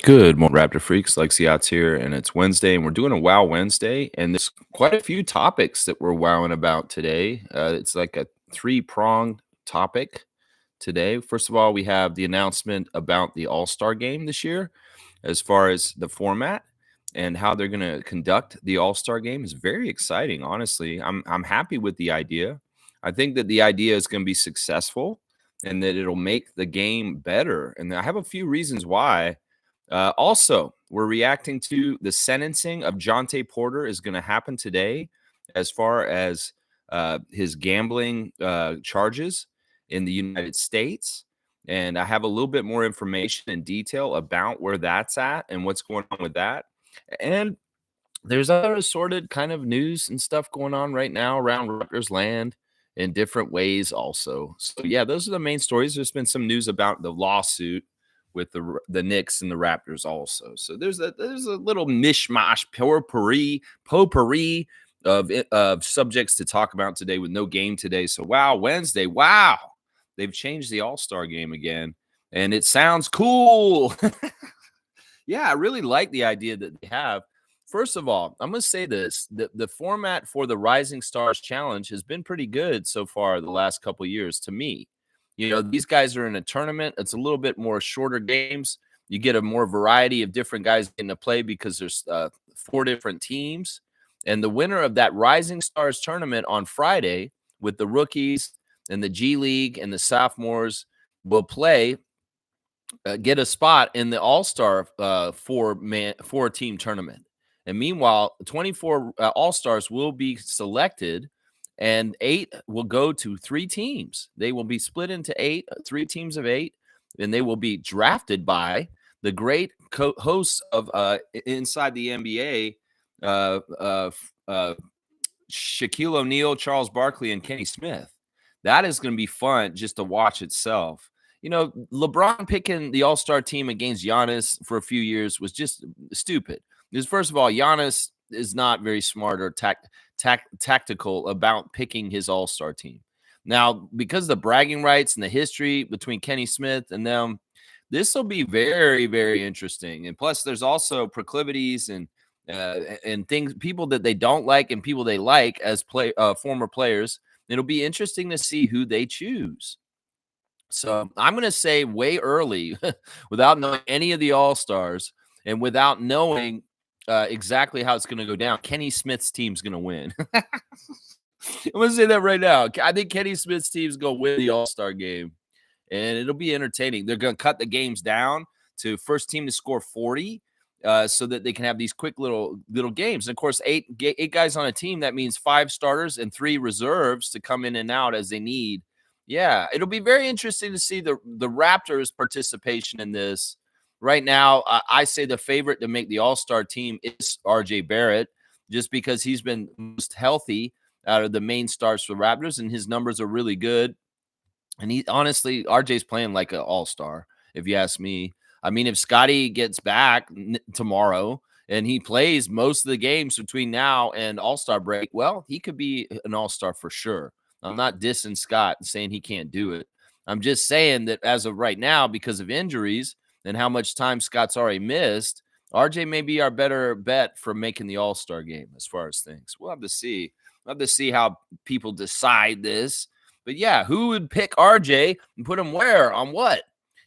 Good morning, Raptor Freaks. Lexi Yachts here, and it's Wednesday, and we're doing a Wow Wednesday, and there's quite a few topics that we're wowing about today. It's like a three-pronged topic today. First of all, we have the announcement about the All-Star game this year, as far as the format and how they're going to conduct the All-Star game is very exciting. Honestly, I'm happy with the idea. I think that the idea is going to be successful, and that it'll make the game better. And I have a few reasons why. Also, we're reacting to the sentencing of Jontay Porter is going to happen today as far as his gambling charges in the United States. And I have a little bit more information and detail about where that's at and what's going on with that. And there's other assorted kind of news and stuff going on right now around Rutgers land in different ways also. So yeah, those are the main stories. There's been some news about the lawsuit with the Knicks and the Raptors also. So there's a little mishmash, potpourri of subjects to talk about today with no game today. So wow, Wednesday, wow, they've changed the All-Star game again, and it sounds cool. Yeah, I really like the idea that they have. First of all, I'm going to say this: the format for the Rising Stars Challenge has been pretty good so far the last couple of years to me. You know, these guys are in a tournament. It's a little bit more shorter games. You get a more variety of different guys getting to play because there's 4 different teams. And the winner of that Rising Stars tournament on Friday with the rookies and the G League and the sophomores will play, get a spot in the All-Star 4-team tournament. And meanwhile, 24 All-Stars will be selected, and 8 will go to 3 teams. They will be split into 8, 3 teams of 8, and they will be drafted by the great hosts of Inside the NBA, Shaquille O'Neal, Charles Barkley, and Kenny Smith. That is going to be fun just to watch itself. You know, LeBron picking the All-Star team against Giannis for a few years was just stupid. Because first of all, Giannis is not very smart or tactical about picking his All-Star team. Now, because of the bragging rights and the history between Kenny Smith and them, this will be very, very interesting. And plus, there's also proclivities and things, people that they don't like and people they like as former players. It'll be interesting to see who they choose. So I'm going to say way early, without knowing any of the All-Stars and without knowing exactly how it's going to go down, Kenny Smith's team's going to win. I'm going to say that right now. I think Kenny Smith's team's going to win the All-Star game, and it'll be entertaining. They're going to cut the games down to first team to score 40 so that they can have these quick little games. And, of course, eight guys on a team, that means 5 starters and 3 reserves to come in and out as they need. Yeah, it'll be very interesting to see the Raptors' participation in this. Right now, I say the favorite to make the All-Star team is RJ Barrett, just because he's been most healthy out of the main stars for the Raptors, and his numbers are really good. And he honestly, RJ's playing like an All-Star, if you ask me. I mean, if Scotty gets back tomorrow and he plays most of the games between now and All-Star break, well, he could be an All-Star for sure. I'm not dissing Scott and saying he can't do it. I'm just saying that as of right now, because of injuries and how much time Scott's already missed, RJ may be our better bet for making the All-Star game as far as things. We'll have to see. We'll have to see how people decide this. But yeah, who would pick RJ and put him where on what?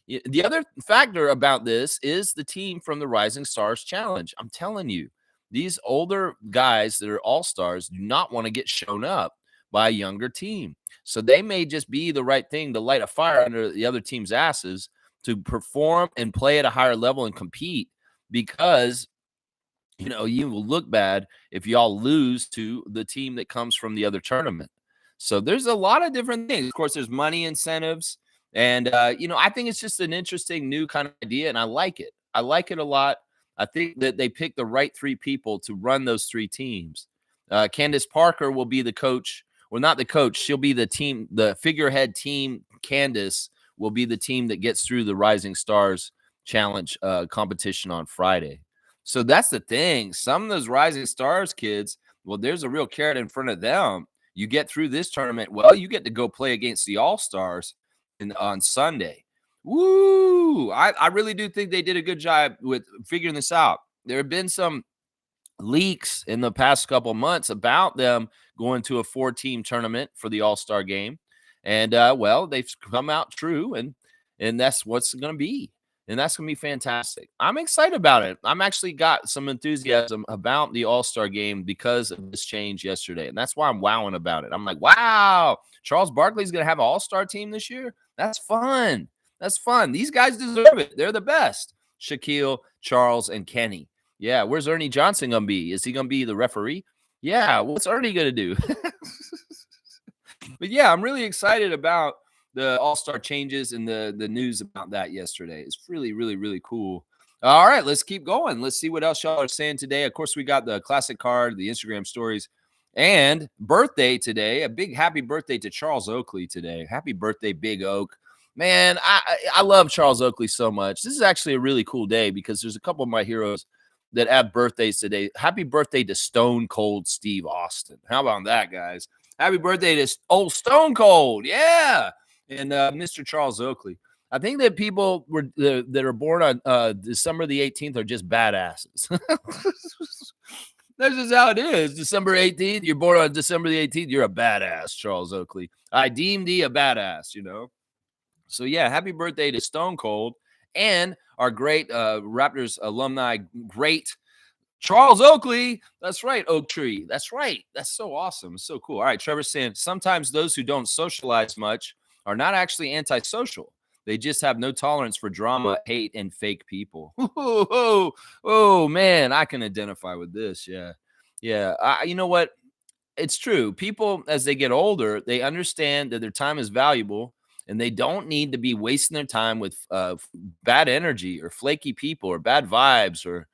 The other factor about this is the team from the Rising Stars Challenge. I'm telling you, these older guys that are All-Stars do not want to get shown up by a younger team. So they may just be the right thing to light a fire under the other team's asses to perform and play at a higher level and compete, because, you know, you will look bad if y'all lose to the team that comes from the other tournament. So there's a lot of different things. Of course, there's money incentives. And, you know, I think it's just an interesting new kind of idea, and I like it. I like it a lot. I think that they picked the right 3 people to run those 3 teams. Candace Parker will be the coach. Well, not the coach. She'll be the team, the figurehead team. Candace will be the team that gets through the Rising Stars Challenge competition on Friday. So that's the thing. Some of those Rising Stars kids, well, there's a real carrot in front of them. You get through this tournament, well, you get to go play against the All-Stars on Sunday. Woo! I really do think they did a good job with figuring this out. There have been some leaks in the past couple months about them going to a 4-team tournament for the All-Star game. And well, they've come out true, and that's what's going to be. And that's going to be fantastic. I'm excited about it. I'm actually got some enthusiasm about the All-Star game because of this change yesterday. And that's why I'm wowing about it. I'm like, wow, Charles Barkley's going to have an All-Star team this year. That's fun. That's fun. These guys deserve it. They're the best. Shaquille, Charles, and Kenny. Yeah, where's Ernie Johnson going to be? Is he going to be the referee? Yeah, what's Ernie going to do? But yeah, I'm really excited about the All-Star changes and the news about that yesterday. It's really, really, really cool. All right, let's keep going. Let's see what else y'all are saying today. Of course, we got the classic card, the Instagram stories, and birthday today. A big happy birthday to Charles Oakley today. Happy birthday, Big Oak. Man, I love Charles Oakley so much. This is actually a really cool day because there's a couple of my heroes that have birthdays today. Happy birthday to Stone Cold Steve Austin. How about that, guys? Happy birthday to old Stone Cold. Yeah. And Mr. Charles Oakley. I think that people that are born on December the 18th are just badasses. That's just how it is. December 18th, you're born on December the 18th, you're a badass, Charles Oakley. I deem thee a badass, you know? So, yeah, happy birthday to Stone Cold and our great Raptors alumni, great Charles Oakley. That's right, Oak Tree. That's right. That's so awesome. It's so cool. All right, Trevor's saying sometimes those who don't socialize much are not actually antisocial. They just have no tolerance for drama, hate, and fake people. Oh, man, I can identify with this. Yeah. Yeah. You know what? It's true. People, as they get older, they understand that their time is valuable and they don't need to be wasting their time with bad energy or flaky people or bad vibes or,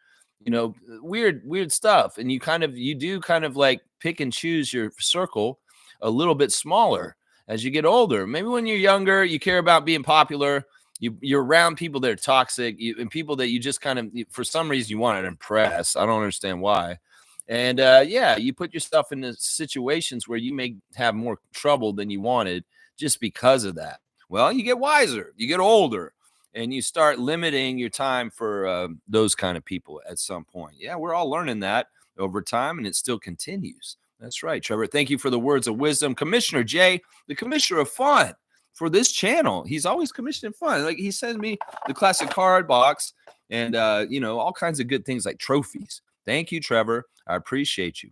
you know, weird stuff. And you do kind of like pick and choose your circle a little bit smaller as you get older. Maybe when you're younger, you care about being popular. You're around people that are toxic and people that you just kind of, for some reason, you want to impress. I don't understand why. And yeah, you put yourself in situations where you may have more trouble than you wanted just because of that. Well, you get wiser, you get older, and you start limiting your time for those kind of people at some point. Yeah, we're all learning that over time, and it still continues. That's right, Trevor. Thank you for the words of wisdom. Commissioner Jay, the commissioner of fun for this channel. He's always commissioning fun. Like he sends me the classic card box and, you know, all kinds of good things like trophies. Thank you, Trevor. I appreciate you.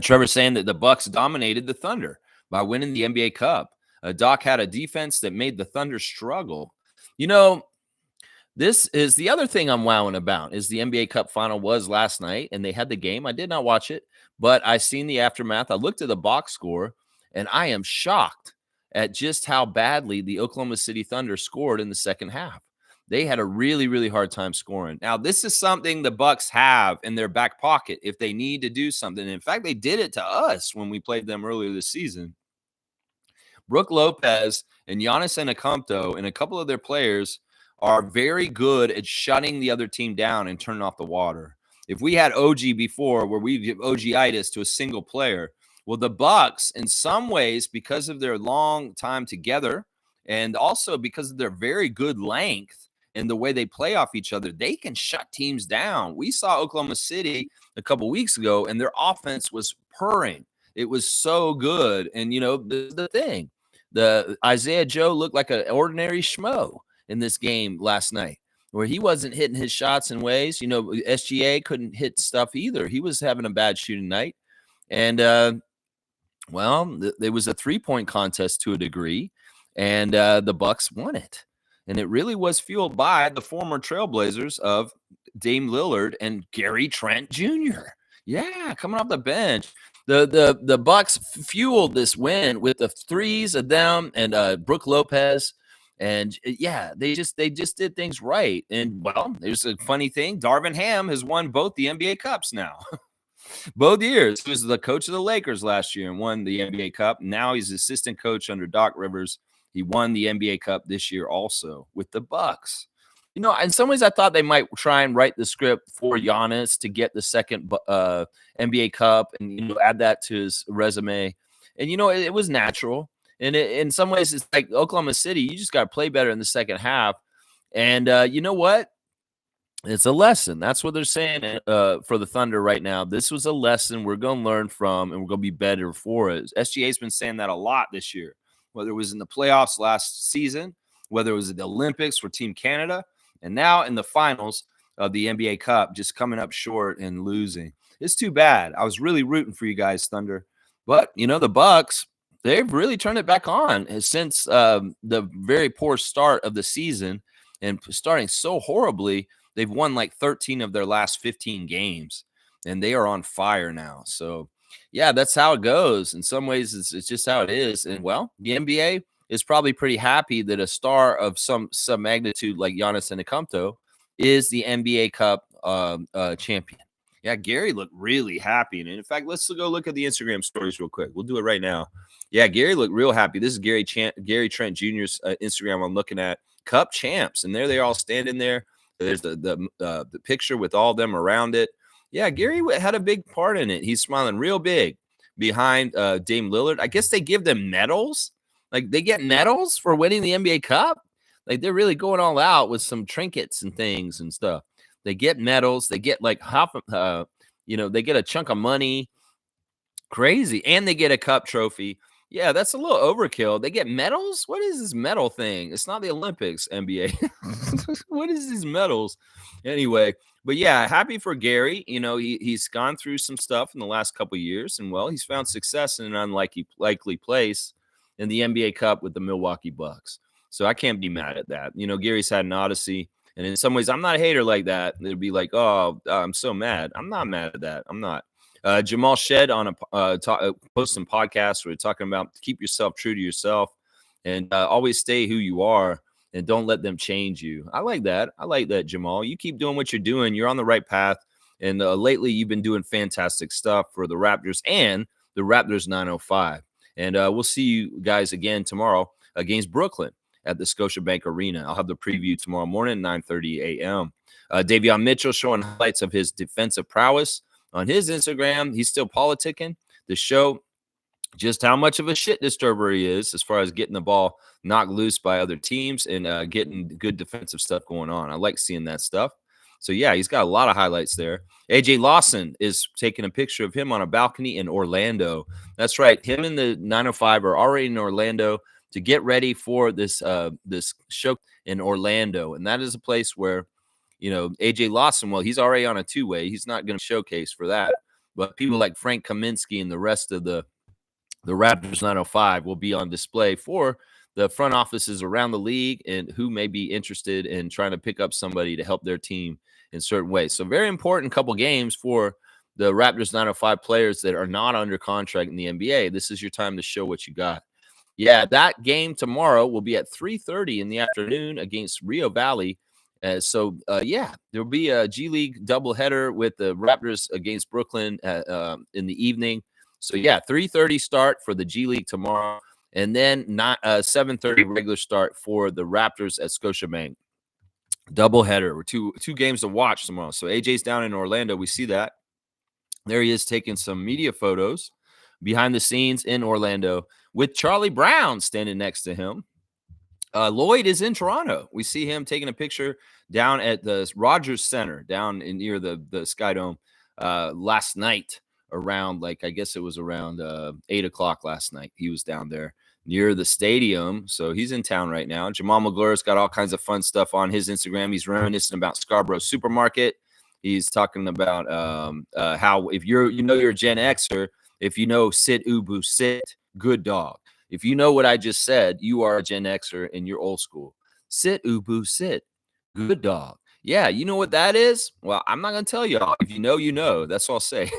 Trevor saying that the Bucks dominated the Thunder by winning the NBA Cup. Doc had a defense that made the Thunder struggle. You know, this is the other thing I'm wowing about is the NBA Cup final was last night and they had the game. I did not watch it, but I seen the aftermath. I looked at the box score and I am shocked at just how badly the Oklahoma City Thunder scored in the second half. They had a really, really hard time scoring. Now, this is something the Bucks have in their back pocket if they need to do something. In fact, they did it to us when we played them earlier this season. Brook Lopez and Giannis Antetokounmpo and a couple of their players are very good at shutting the other team down and turning off the water. If we had OG before where we give OG-itis to a single player, well, the Bucks, in some ways, because of their long time together and also because of their very good length and the way they play off each other, they can shut teams down. We saw Oklahoma City a couple weeks ago, and their offense was purring. It was so good. And, you know, the thing, the Isaiah Joe looked like an ordinary schmo in this game last night where he wasn't hitting his shots in ways. You know, SGA couldn't hit stuff either. He was having a bad shooting night. And, well, there was a three-point contest to a degree, and the Bucks won it. And it really was fueled by the former Trailblazers of Dame Lillard and Gary Trent Jr. Yeah, coming off the bench. The Bucks fueled this win with the threes of them and Brook Lopez. And yeah, they just did things right. And well, there's a funny thing. Darvin Ham has won both the NBA Cups now. Both years. He was the coach of the Lakers last year and won the NBA Cup. Now he's assistant coach under Doc Rivers. He won the NBA Cup this year also with the Bucks. You know, in some ways, I thought they might try and write the script for Giannis to get the second NBA Cup and, you know, add that to his resume. And, you know, it was natural. And in some ways, it's like Oklahoma City. You just got to play better in the second half. And you know what? It's a lesson. That's what they're saying for the Thunder right now. This was a lesson we're going to learn from, and we're going to be better for it. SGA's been saying that a lot this year, whether it was in the playoffs last season, whether it was at the Olympics for Team Canada, and now in the finals of the NBA Cup, just coming up short and losing. It's too bad. I was really rooting for you guys, Thunder. But, the Bucks, they've really turned it back on since the very poor start of the season and starting so horribly. They've won like 13 of their last 15 games, and they are on fire now. So, yeah, that's how it goes. In some ways, it's just how it is. And, well, the NBA is probably pretty happy that a star of some magnitude like Giannis Antetokounmpo is the NBA Cup champion. Yeah, Gary looked really happy. And in fact, let's go look at the Instagram stories real quick. We'll do it right now. Yeah, Gary looked real happy. This is Gary Trent Jr.'s Instagram I'm looking at. Cup champs, and there they all standing there. There's the picture with all them around it. Yeah, Gary had a big part in it. He's smiling real big behind Dame Lillard. I guess they give them medals. Like, they get medals for winning the NBA Cup. Like, they're really going all out with some trinkets and things and stuff. They get medals. They get like they get a chunk of money. Crazy. And they get a cup trophy. Yeah, that's a little overkill. They get medals? What is this medal thing? It's not the Olympics, NBA. What is these medals? Anyway, but yeah, happy for Gary. He's gone through some stuff in the last couple of years, and well, he's found success in an unlikely place in the NBA Cup with the Milwaukee Bucks. So I can't be mad at that. Gary's had an odyssey, and in some ways, I'm not a hater like that. It'd be like, oh, I'm so mad. I'm not mad at that. I'm not. Jamal Shed on a posting podcast where we're talking about keep yourself true to yourself and always stay who you are and don't let them change you. I like that. Jamal. You keep doing what you're doing. You're on the right path. And lately, you've been doing fantastic stuff for the Raptors and the Raptors 905. And we'll see you guys again tomorrow against Brooklyn at the Scotiabank Arena. I'll have the preview tomorrow morning, 9:30 a.m. Davion Mitchell showing highlights of his defensive prowess on his Instagram. He's still politicking to show just how much of a shit disturber he is as far as getting the ball knocked loose by other teams and getting good defensive stuff going on. I like seeing that stuff. So, yeah, he's got a lot of highlights there. AJ Lawson is taking a picture of him on a balcony in Orlando. That's right. Him and the 905 are already in Orlando to get ready for this show in Orlando. And that is a place where AJ Lawson, well, he's already on a two-way. He's not going to showcase for that. But people like Frank Kaminsky and the rest of the Raptors 905 will be on display for the front offices around the league and who may be interested in trying to pick up somebody to help their team in certain ways. So very important couple games for the Raptors 905 players that are not under contract in the NBA. This is your time to show what you got. Yeah, that game tomorrow will be at 3:30 in the afternoon against Rio Valley. Yeah, there'll be a G League doubleheader with the Raptors against Brooklyn in the evening. So, yeah, 3:30 start for the G League tomorrow, and then 7:30 regular start for the Raptors at Scotiabank. Doubleheader. We're two games to watch tomorrow. So, AJ's down in Orlando. We see that. There he is taking some media photos behind the scenes in Orlando with Charlie Brown standing next to him. Lloyd is in Toronto. We see him taking a picture down at the Rogers Center down near the Skydome last night around, I guess it was around 8 o'clock last night. He was down there near the stadium. So he's in town right now. Jamal McGlure's got all kinds of fun stuff on his Instagram. He's reminiscing about Scarborough Supermarket. He's talking about how if you're a Gen Xer, if you know sit, ubu, sit, good dog. If you know what I just said, you are a Gen Xer and you're old school. Sit, ubu, sit. Good dog. Yeah, you know what that is? Well, I'm not going to tell y'all. If you know, you know. That's all I'll say.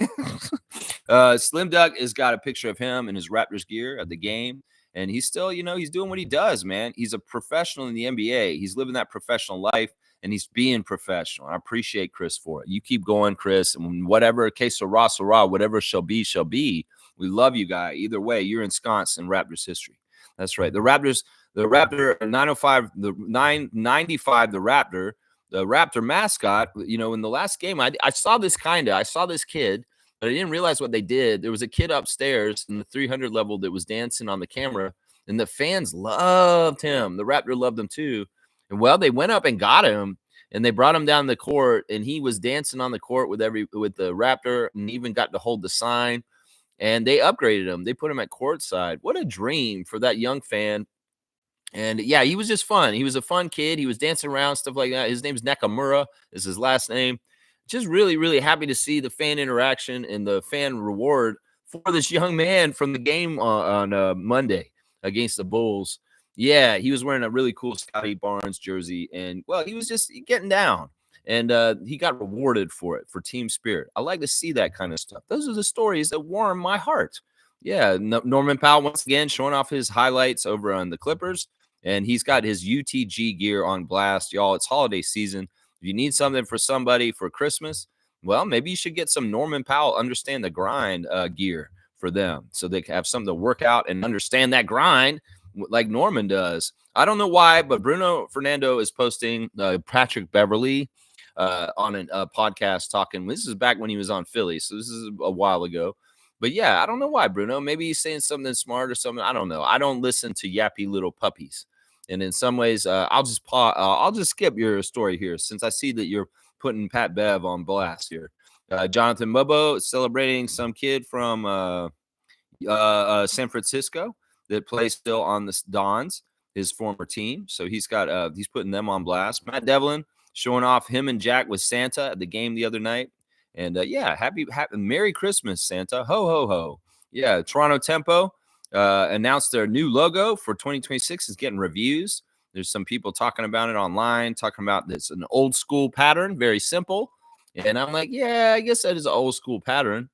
Slim Duck has got a picture of him in his Raptors gear at the game. And he's still, he's doing what he does, man. He's a professional in the NBA. He's living that professional life, and he's being professional. I appreciate Chris for it. You keep going, Chris. And whatever, que sera, sera, whatever shall be, shall be. We love you, guy. Either way, you're ensconced in Raptors history. That's right. The Raptor 905, the 995, the Raptor mascot, in the last game, I saw this kid, but I didn't realize what they did. There was a kid upstairs in the 300 level that was dancing on the camera, and the fans loved him. The Raptor loved him too. And well, they went up and got him, and they brought him down the court, and he was dancing on the court with the Raptor, and even got to hold the sign. And they upgraded him. They put him at courtside. What a dream for that young fan. And yeah, he was just fun. He was a fun kid. He was dancing around, stuff like that. His name's Nakamura, is his last name. Just really, really happy to see the fan interaction and the fan reward for this young man from the game on Monday against the Bulls. Yeah, he was wearing a really cool Scotty Barnes jersey, and well, he was just getting down, and he got rewarded for it, for team spirit. I like to see that kind of stuff. Those are the stories that warm my heart. Yeah, Norman Powell once again showing off his highlights over on the Clippers. And he's got his UTG gear on blast, y'all. It's holiday season. If you need something for somebody for Christmas, well, maybe you should get some Norman Powell Understand the Grind gear for them, so they can have something to work out and understand that grind like Norman does. I don't know why, but Bruno Fernando is posting Patrick Beverly on a podcast talking. This is back when he was on Philly, so this is a while ago. But yeah, I don't know why, Bruno. Maybe he's saying something smart or something. I don't know. I don't listen to yappy little puppies. And in some ways, I'll just skip your story here, since I see that you're putting Pat Bev on blast here. Jonathan Bobo celebrating some kid from San Francisco that plays still on the Dons, his former team. So he's putting them on blast. Matt Devlin showing off him and Jack with Santa at the game the other night. And yeah, happy Merry Christmas, Santa. Ho, ho, ho. Yeah, Toronto Tempo announced their new logo for 2026 is getting reviews. There's some people talking about it online, talking about this an old school pattern, very simple. And I'm like, yeah, I guess that is an old school pattern.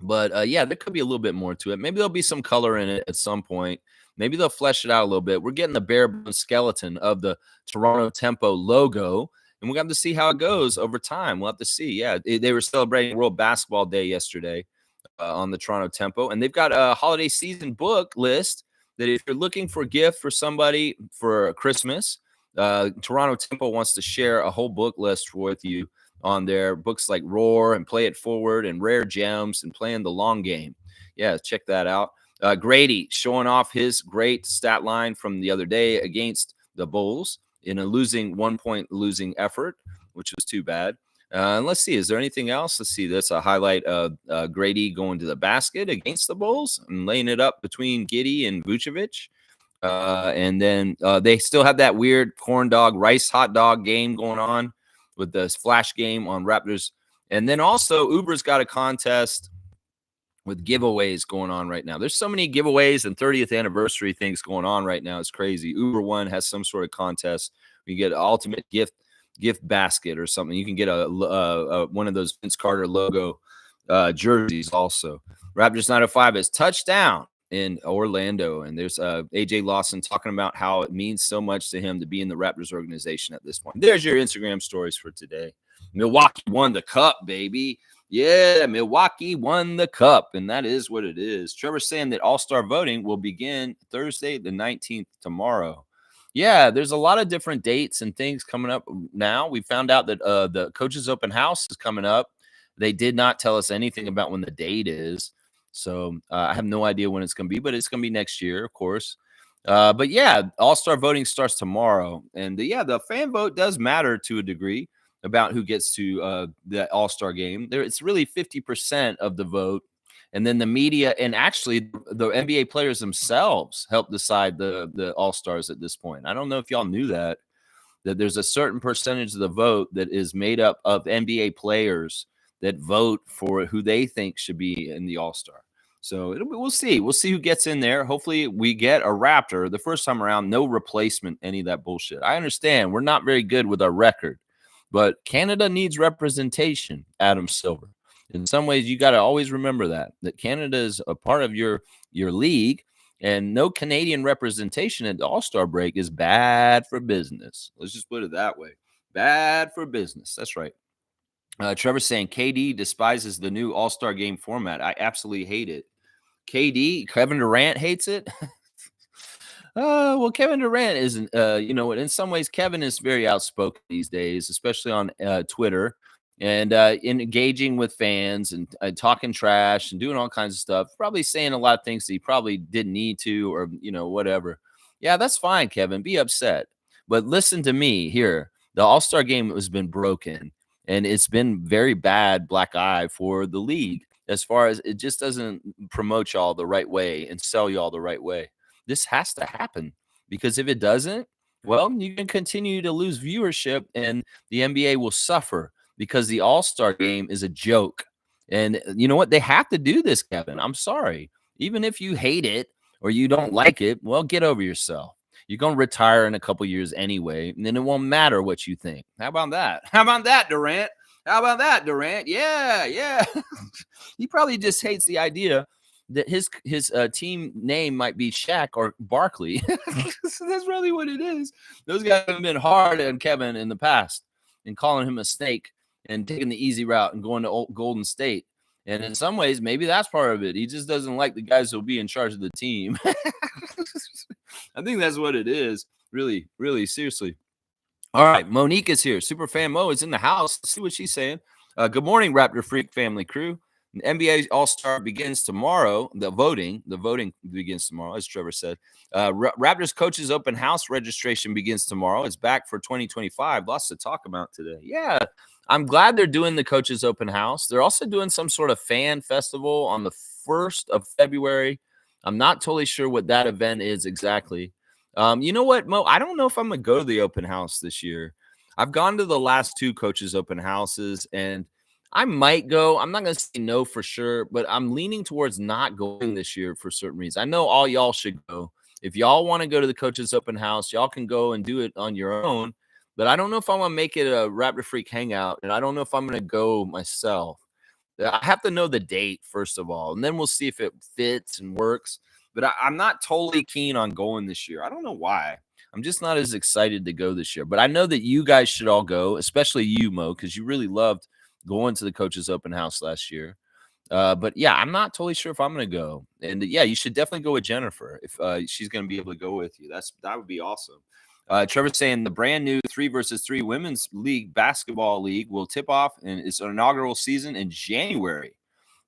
But yeah, there could be a little bit more to it. Maybe there'll be some color in it at some point. Maybe they'll flesh it out a little bit. We're getting the bare bones skeleton of the Toronto Tempo logo, and we'll have to see how it goes over time. We'll have to see. Yeah, they were celebrating World Basketball Day yesterday on the Toronto Tempo, and they've got a holiday season book list that if you're looking for a gift for somebody for Christmas, Toronto Tempo wants to share a whole book list with you on their books like Roar and Play It Forward and Rare Gems and Playing the Long Game. Yeah, check that out. Grady showing off his great stat line from the other day against the Bulls in a 1-point losing effort, which was too bad. And let's see, is there anything else? Let's see. That's a highlight of Grady going to the basket against the Bulls and laying it up between Giddey and Vucevic. And then they still have that weird corn dog, rice hot dog game going on with the flash game on Raptors. And then also Uber's got a contest with giveaways going on right now. There's so many giveaways and 30th anniversary things going on right now. It's crazy. Uber One has some sort of contest. You get an ultimate gift basket or something. You can get a one of those Vince Carter logo jerseys also. Raptors 905 is touchdown in Orlando. And there's AJ Lawson talking about how it means so much to him to be in the Raptors organization at this point. There's your Instagram stories for today. Milwaukee won the cup, baby. Yeah, Milwaukee won the cup, and that is what it is. Trevor's saying that All-Star voting will begin Thursday the 19th, tomorrow. Yeah, there's a lot of different dates and things coming up now. We found out that the Coaches Open House is coming up. They did not tell us anything about when the date is. So I have no idea when it's going to be, but it's going to be next year, of course. But yeah, All-Star voting starts tomorrow. And yeah, the fan vote does matter to a degree about who gets to the All-Star game. It's really 50% of the vote. And then the media and actually the NBA players themselves help decide the All-Stars at this point. I don't know if y'all knew that there's a certain percentage of the vote that is made up of NBA players that vote for who they think should be in the All-Star. So we'll see. We'll see who gets in there. Hopefully we get a Raptor the first time around. No replacement, any of that bullshit. I understand we're not very good with our record, but Canada needs representation, Adam Silver. In some ways, you got to always remember that Canada is a part of your league, and no Canadian representation at the All-Star break is bad for business. Let's just put it that way. Bad for business. That's right. Trevor's saying KD despises the new All-Star game format. I absolutely hate it. Kevin Durant hates it. Well, Kevin Durant isn't, in some ways, Kevin is very outspoken these days, especially on Twitter. and engaging with fans and talking trash and doing all kinds of stuff, probably saying a lot of things that he probably didn't need to, or whatever. Yeah, that's fine, Kevin. Be upset, but listen to me here. The All-Star game has been broken, and it's been very bad black eye for the league as far as it just doesn't promote y'all the right way and sell y'all the right way. This has to happen, because if it doesn't, well, you can continue to lose viewership and the NBA will suffer, because the All-Star game is a joke. And you know what? They have to do this, Kevin. I'm sorry. Even if you hate it or you don't like it, well, get over yourself. You're going to retire in a couple years anyway, and then it won't matter what you think. How about that? How about that, Durant? How about that, Durant? Yeah, yeah. He probably just hates the idea that his team name might be Shaq or Barkley. So that's really what it is. Those guys have been hard on Kevin in the past and calling him a snake and taking the easy route and going to Golden State. And in some ways, maybe that's part of it. He just doesn't like the guys who'll be in charge of the team. I think that's what it is. Really, really, seriously. All right, Monique is here. Superfan Mo is in the house. Let's see what she's saying. Good morning, Raptor Freak family crew. The NBA All-Star begins tomorrow. The voting begins tomorrow, as Trevor said. Raptors Coaches Open House registration begins tomorrow. It's back for 2025. Lots to talk about today. Yeah, I'm glad they're doing the Coaches Open House. They're also doing some sort of fan festival on the 1st of February. I'm not totally sure what that event is exactly. You know what, Mo? I don't know if I'm going to go to the open house this year. I've gone to the last 2 Coaches Open Houses, and I might go. I'm not going to say no for sure, but I'm leaning towards not going this year for certain reasons. I know all y'all should go. If y'all want to go to the Coaches Open House, y'all can go and do it on your own. But I don't know if I want to make it a Raptor Freak hangout, and I don't know if I'm going to go myself. I have to know the date, first of all, and then we'll see if it fits and works. But I'm not totally keen on going this year. I don't know why. I'm just not as excited to go this year. But I know that you guys should all go, especially you, Mo, because you really loved going to the Coaches Open House last year. But yeah, I'm not totally sure if I'm going to go. And yeah, you should definitely go with Jennifer if she's going to be able to go with you. That would be awesome. Trevor's saying the brand new 3-versus-3 women's league basketball league will tip off in its inaugural season in January.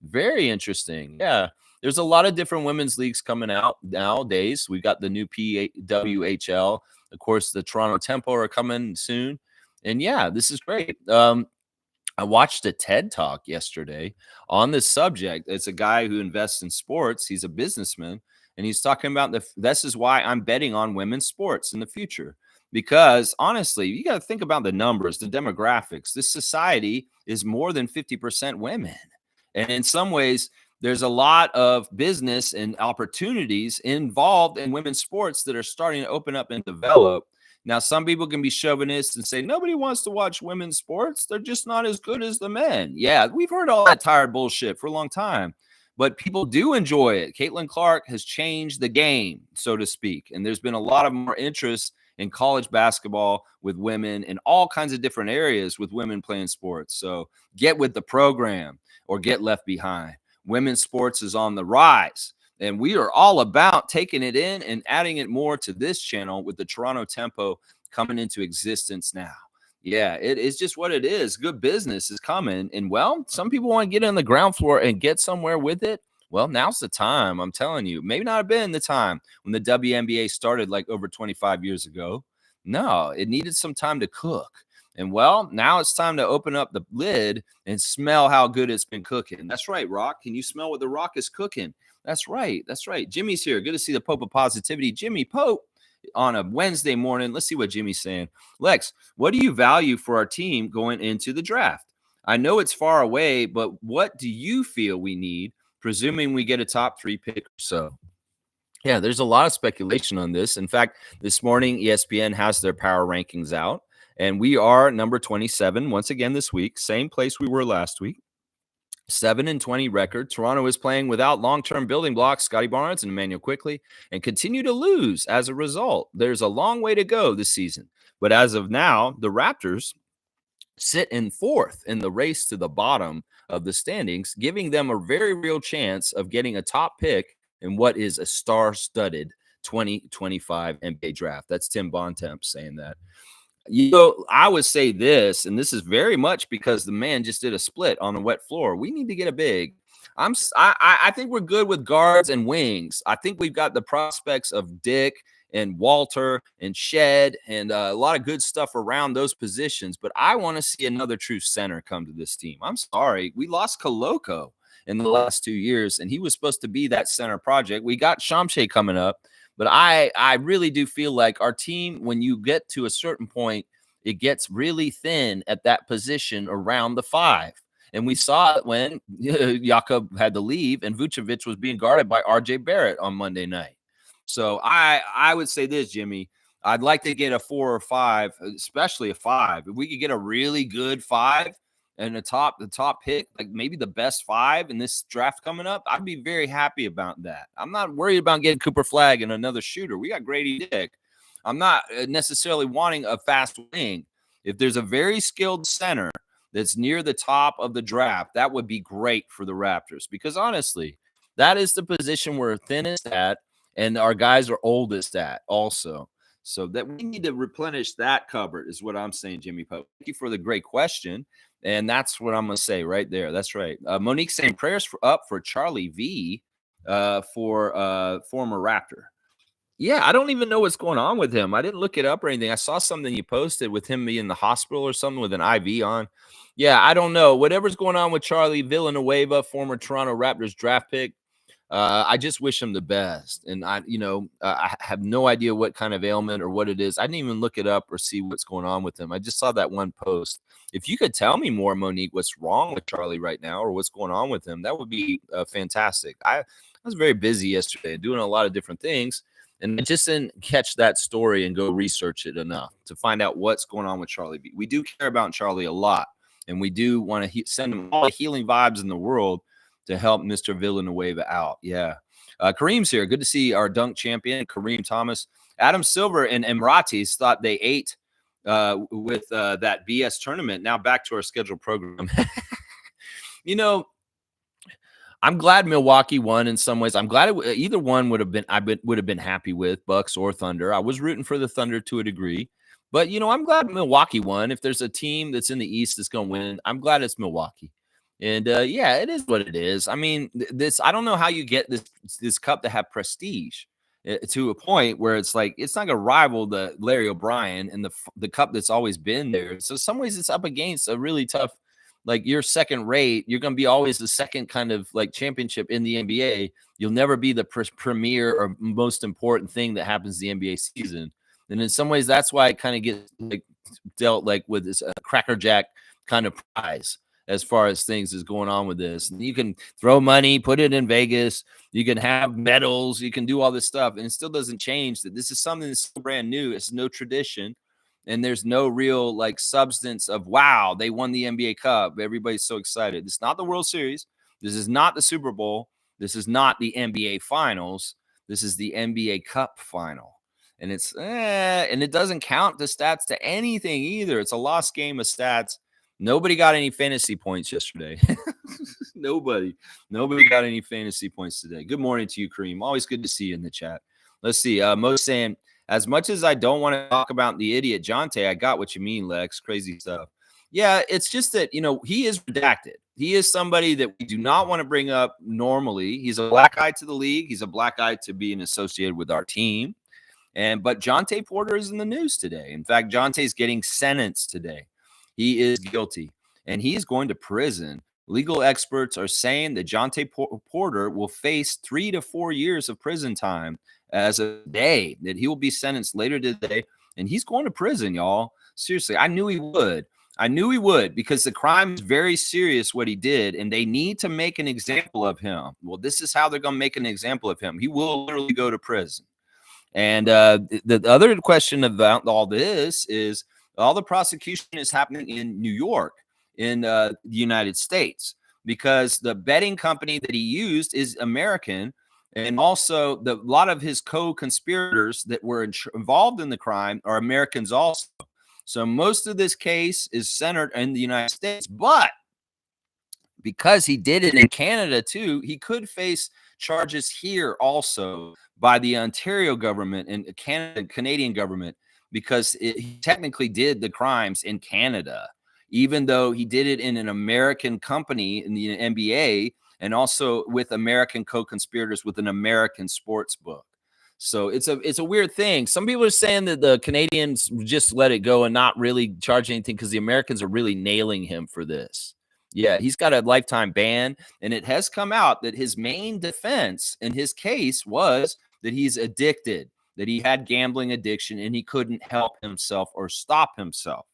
Very interesting. Yeah. There's a lot of different women's leagues coming out nowadays. We've got the new PWHL. Of course, the Toronto Tempo are coming soon. And yeah, this is great. I watched a TED Talk yesterday on this subject. It's a guy who invests in sports. He's a businessman, and he's talking about this is why I'm betting on women's sports in the future. Because honestly, you got to think about the numbers, the demographics. This society is more than 50% women. And in some ways, there's a lot of business and opportunities involved in women's sports that are starting to open up and develop. Now, some people can be chauvinists and say, nobody wants to watch women's sports. They're just not as good as the men. Yeah, we've heard all that tired bullshit for a long time, but people do enjoy it. Caitlin Clark has changed the game, so to speak. And there's been a lot of more interest in college basketball with women in all kinds of different areas with women playing sports. So get with the program or get left behind. Women's sports is on the rise. And we are all about taking it in and adding it more to this channel with the Toronto Tempo coming into existence now. Yeah, it is just what it is. Good business is coming. And, well, some people want to get on the ground floor and get somewhere with it. Well, now's the time. I'm telling you. Maybe not have been the time when the WNBA started like over 25 years ago. No, it needed some time to cook. And, well, now it's time to open up the lid and smell how good it's been cooking. That's right, Rock. Can you smell what the Rock is cooking? That's right. That's right. Jimmy's here. Good to see the Pope of Positivity. Jimmy Pope on a Wednesday morning. Let's see what Jimmy's saying. Lex, what do you value for our team going into the draft? I know it's far away, but what do you feel we need, presuming we get a top 3 pick or so? Yeah, there's a lot of speculation on this. In fact, this morning, ESPN has their power rankings out, and we are number 27 once again this week. Same place we were last week. 7-20 record. Toronto is playing without long-term building blocks, Scotty Barnes and Emmanuel Quickley, and continue to lose as a result. There's a long way to go this season. But as of now, the Raptors sit in 4th in the race to the bottom of the standings, giving them a very real chance of getting a top pick in what is a star-studded 2025 NBA draft. That's Tim Bontemp saying that. I would say this, and this is very much because the man just did a split on the wet floor. We need to get a big. I think we're good with guards and wings. I think we've got the prospects of Dick and Walter and Shed and a lot of good stuff around those positions. But I want to see another true center come to this team. I'm sorry, we lost Koloko in the last 2 years, and he was supposed to be that center project. We got Shamshe coming up. But I really do feel like our team, when you get to a certain point, it gets really thin at that position around the 5. And we saw it when Jakob had to leave and Vucevic was being guarded by RJ Barrett on Monday night. So I would say this, Jimmy. I'd like to get a 4 or 5, especially a 5. If we could get a really good 5 and the top pick, like maybe the best 5 in this draft coming up, I'd be very happy about that. I'm not worried about getting Cooper Flagg and another shooter. We got Grady Dick. I'm not necessarily wanting a fast wing. If there's a very skilled center that's near the top of the draft, that would be great for the Raptors, because honestly, that is the position we're thinnest at and our guys are oldest at also. So that we need to replenish that cupboard is what I'm saying, Jimmy Pope. Thank you for the great question. And that's what I'm going to say right there. That's right. Monique saying prayers up for Charlie V for former Raptor. Yeah, I don't even know what's going on with him. I didn't look it up or anything. I saw something you posted with him being in the hospital or something with an IV on. Yeah, I don't know. Whatever's going on with Charlie Villanueva, former Toronto Raptors draft pick, I just wish him the best. And I have no idea what kind of ailment or what it is. I didn't even look it up or see what's going on with him. I just saw that one post. If you could tell me more, Monique, what's wrong with Charlie right now or what's going on with him, that would be fantastic. I was very busy yesterday doing a lot of different things. And I just didn't catch that story and go research it enough to find out what's going on with Charlie B. We do care about Charlie a lot, and we do want to send him all the healing vibes in the world to help Mr. Villanueva out. Yeah. Kareem's here. Good to see our dunk champion, Kareem Thomas. Adam Silver and Emiratis thought they ate with that BS tournament. Now back to our scheduled program. I'm glad Milwaukee won in some ways. I'm glad either one would have been happy with, Bucks or Thunder. I was rooting for the Thunder to a degree, but I'm glad Milwaukee won. If there's a team that's in the East that's going to win, I'm glad it's Milwaukee. And yeah, it is what it is. I mean, I don't know how you get this cup to have prestige to a point where it's like it's not going to rival the Larry O'Brien and the cup that's always been there. So some ways it's up against a really tough. Like you're second rate, you're going to be always the second kind of like championship in the NBA. You'll never be the premier or most important thing that happens in the NBA season. And in some ways, that's why it kind of gets like dealt like with this crackerjack kind of prize as far as things is going on with this. And you can throw money, put it in Vegas. You can have medals. You can do all this stuff. And it still doesn't change that this is something that's so brand new. It's no tradition. And there's no real like substance of, wow, they won the NBA Cup. Everybody's so excited. It's not the World Series. This is not the Super Bowl. This is not the NBA Finals. This is the NBA Cup Final. And and it doesn't count the stats to anything either. It's a lost game of stats. Nobody got any fantasy points yesterday. Nobody got any fantasy points today. Good morning to you, Kareem. Always good to see you in the chat. Let's see. Mo's saying, as much as I don't want to talk about the idiot Jontay, I got what you mean, Lex. Crazy stuff. Yeah, it's just that, he is redacted. He is somebody that we do not want to bring up normally. He's a black eye to the league. He's a black eye to being associated with our team. But Jontay Porter is in the news today. In fact, Jontay's getting sentenced today. He is guilty, and he is going to prison. Legal experts are saying that Jontay Porter will face 3 to 4 years of prison time as a day, that he will be sentenced later today, and he's going to prison, y'all. Seriously, I knew he would. Because the crime is very serious, what he did, and they need to make an example of him. Well, this is how they're going to make an example of him. He will literally go to prison. And the other question about all this is all the prosecution is happening in New York, in the United States, because the betting company that he used is American. And also, a lot of his co-conspirators that were involved in the crime are Americans also. So most of this case is centered in the United States. But because he did it in Canada too, he could face charges here also by the Ontario government and Canadian government because he technically did the crimes in Canada, even though he did it in an American company in the NBA and also with American co-conspirators with an American sports book. So it's a weird thing. Some people are saying that the Canadians just let it go and not really charge anything because the Americans are really nailing him for this. Yeah, he's got a lifetime ban, and it has come out that his main defense in his case was that he's addicted, that he had gambling addiction, and he couldn't help himself or stop himself.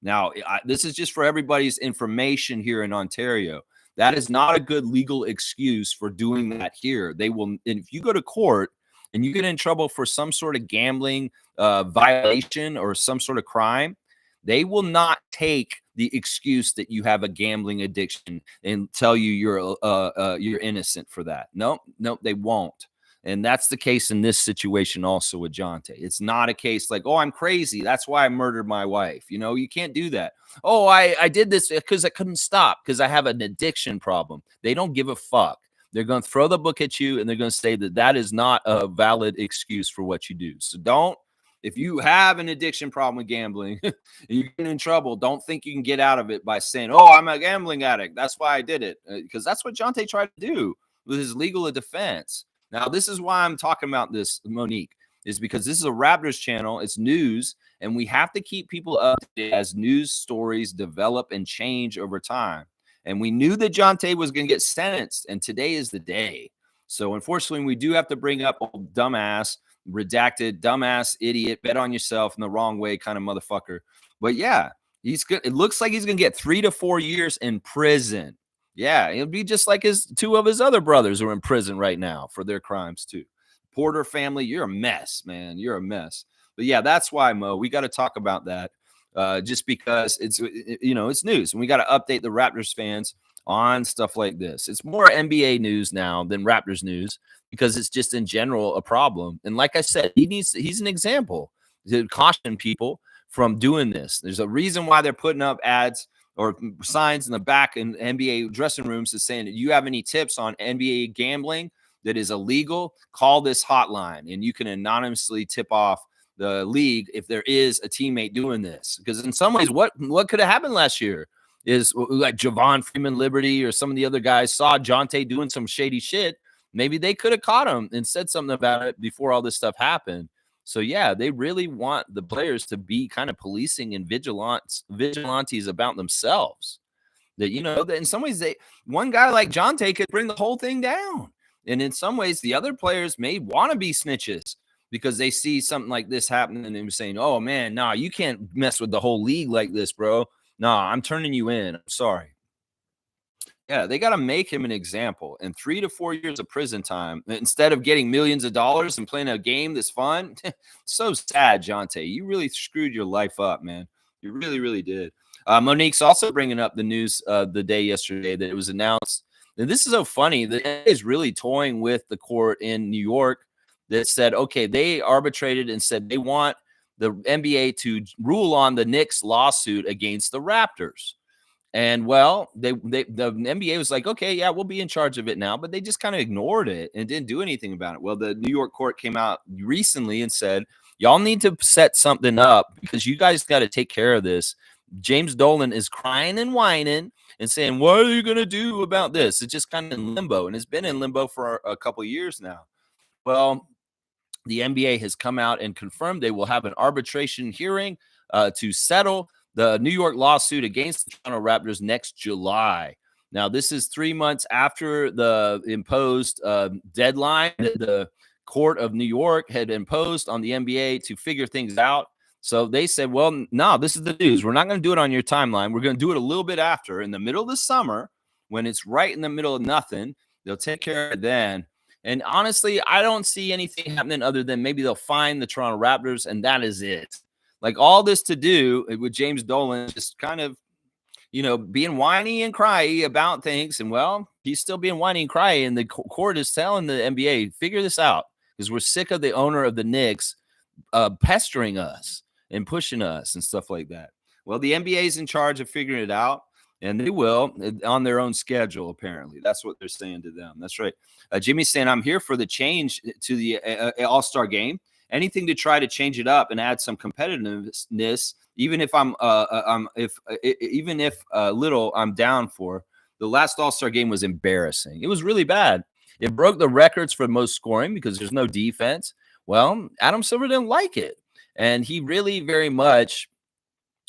Now, this is just for everybody's information here in Ontario. That is not a good legal excuse for doing that here. They will, and if you go to court and you get in trouble for some sort of gambling violation or some sort of crime, they will not take the excuse that you have a gambling addiction and tell you you're innocent for that. No, they won't. And that's the case in this situation also with Jontay. It's not a case like, oh, I'm crazy, that's why I murdered my wife. You can't do that. Oh, I did this because I couldn't stop because I have an addiction problem. They don't give a fuck. They're going to throw the book at you, and they're going to say that is not a valid excuse for what you do. So if you have an addiction problem with gambling and you get in trouble, don't think you can get out of it by saying, oh, I'm a gambling addict, that's why I did it. Because that's what Jontay tried to do with his legal defense. Now, this is why I'm talking about this, Monique, is because this is a Raptors channel. It's news, and we have to keep people updated as news stories develop and change over time. And we knew that Jontay was going to get sentenced, and today is the day. So, unfortunately, we do have to bring up old dumbass, redacted, dumbass, idiot, bet on yourself in the wrong way kind of motherfucker. But yeah, he's good. It looks like he's going to get 3 to 4 years in prison. Yeah, it'll be just like two of his other brothers are in prison right now for their crimes too. Porter family, you're a mess, man. You're a mess. But yeah, that's why, Mo, we got to talk about that. Just because it's news, and we got to update the Raptors fans on stuff like this. It's more NBA news now than Raptors news because it's just in general a problem. And like I said, he's an example to caution people from doing this. There's a reason why they're putting up ads or signs in the back in NBA dressing rooms that's saying, you have any tips on NBA gambling that is illegal, call this hotline, and you can anonymously tip off the league if there is a teammate doing this. Because in some ways, what could have happened last year is like Javon Freeman Liberty or some of the other guys saw Jontay doing some shady shit. Maybe they could have caught him and said something about it before all this stuff happened. So yeah, they really want the players to be kind of policing and vigilantes about themselves. That that in some ways one guy like Jontay could bring the whole thing down, and in some ways the other players may want to be snitches because they see something like this happening and they're saying, "Oh man, nah, you can't mess with the whole league like this, bro. Nah, I'm turning you in. I'm sorry." Yeah, they got to make him an example, and 3 to 4 years of prison time instead of getting millions of dollars and playing a game that's fun. So sad, Jontay. You really screwed your life up, man. You really, really did. Monique's also bringing up the news the day yesterday that it was announced. And this is so funny. The NBA is really toying with the court in New York that said, okay, they arbitrated and said they want the NBA to rule on the Knicks lawsuit against the Raptors. And well, the NBA was like, okay, yeah, we'll be in charge of it now, but they just kind of ignored it and didn't do anything about it. Well, the New York court came out recently and said, y'all need to set something up because you guys got to take care of this. James Dolan is crying and whining and saying, what are you going to do about this? It's just kind of in limbo, and it's been in limbo for a couple of years now. Well, the NBA has come out and confirmed they will have an arbitration hearing to settle the New York lawsuit against the Toronto Raptors next July. Now, this is 3 months after the imposed deadline that the court of New York had imposed on the NBA to figure things out. So they said, well, no, this is the news. We're not going to do it on your timeline. We're going to do it a little bit after, in the middle of the summer, when it's right in the middle of nothing. They'll take care of it then. And honestly, I don't see anything happening other than maybe they'll fine the Toronto Raptors, and that is it. Like all this to do with James Dolan just kind of, being whiny and cryy about things. And well, he's still being whiny and cryy. And the court is telling the NBA, figure this out because we're sick of the owner of the Knicks pestering us and pushing us and stuff like that. Well, the NBA is in charge of figuring it out, and they will on their own schedule, apparently. That's what they're saying to them. That's right. Jimmy's saying, I'm here for the change to the All-Star game. anything to try to change it up and add some competitiveness, even if even if little, I'm down for. The last All-Star game was embarrassing. It was really bad. It broke the records for most scoring because there's no defense. Well, Adam Silver didn't like it, and he really very much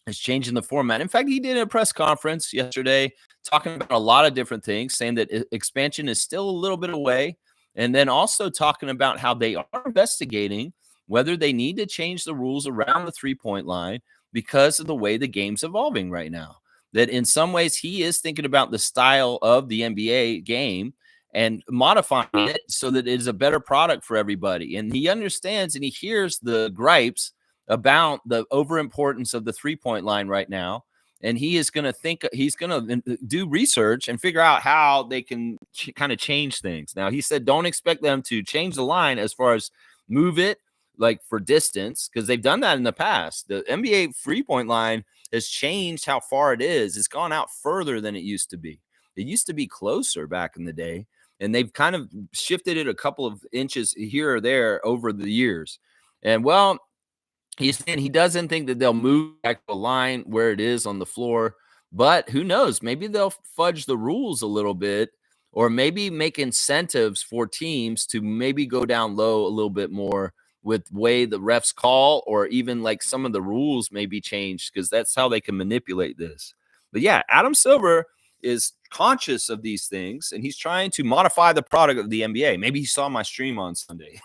is changing the format. In fact, he did a press conference yesterday talking about a lot of different things, saying that expansion is still a little bit away, and then also talking about how they are investigating whether they need to change the rules around the three-point line because of the way the game's evolving right now. That in some ways he is thinking about the style of the NBA game and modifying it so that it is a better product for everybody. And he understands and he hears the gripes about the overimportance of the three-point line right now. And he is going to he's going to do research and figure out how they can kind of change things. Now, he said, don't expect them to change the line as far as move it like for distance, because they've done that in the past. The NBA three-point line has changed how far it is. It's gone out further than it used to be. It used to be closer back in the day, and they've kind of shifted it a couple of inches here or there over the years. And well, he's saying he doesn't think that they'll move back to a line where it is on the floor, but who knows? Maybe they'll fudge the rules a little bit, or maybe make incentives for teams to maybe go down low a little bit more with way the refs call, or even like some of the rules may be changed, because that's how they can manipulate this. But yeah, Adam Silver is conscious of these things, and he's trying to modify the product of the NBA. Maybe he saw my stream on Sunday.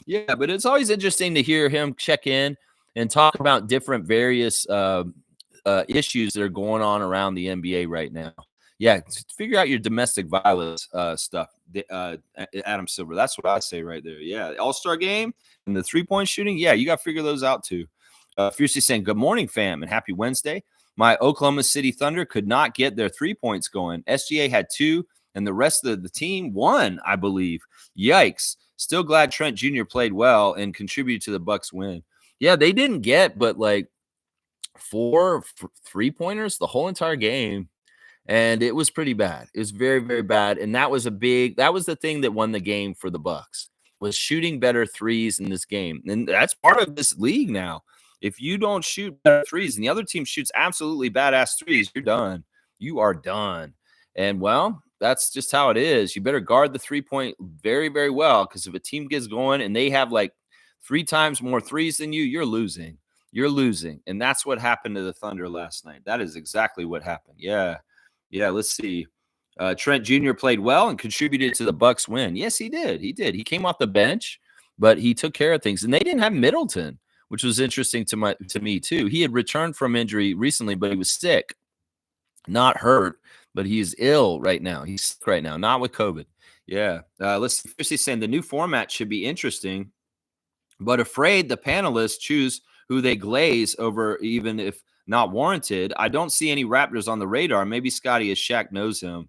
Yeah, but it's always interesting to hear him check in and talk about different various issues that are going on around the NBA right now. Yeah, figure out your domestic violence stuff, Adam Silver. That's what I say right there. Yeah, All-Star game and the three-point shooting. Yeah, you got to figure those out too. Fiercely saying, good morning, fam, and happy Wednesday. My Oklahoma City Thunder could not get their 3 points going. SGA had 2, and the rest of the team won, I believe. Yikes. Still glad Trent Jr. played well and contributed to the Bucks win. Yeah, they didn't get but like 4 3-pointers the whole entire game. And it was pretty bad. It was very, very bad. And that was the thing that won the game for the Bucks, was shooting better threes in this game. And that's part of this league now. If you don't shoot better threes and the other team shoots absolutely badass threes, you're done. You are done. And well, that's just how it is. You better guard the 3-point very, very well, because if a team gets going and they have like 3 times more threes than you, you're losing. You're losing. And that's what happened to the Thunder last night. That is exactly what happened. Yeah. Yeah, let's see. Trent Jr. played well and contributed to the Bucks win. Yes, he did. He did. He came off the bench, but he took care of things. And they didn't have Middleton, which was interesting to me too. He had returned from injury recently, but he was sick, not hurt, but he's ill right now. He's sick right now, not with COVID. Yeah. Let's see. Saying the new format should be interesting, but afraid the panelists choose who they glaze over, even if not warranted. I don't see any Raptors on the radar. Maybe Scotty, as Shaq knows him.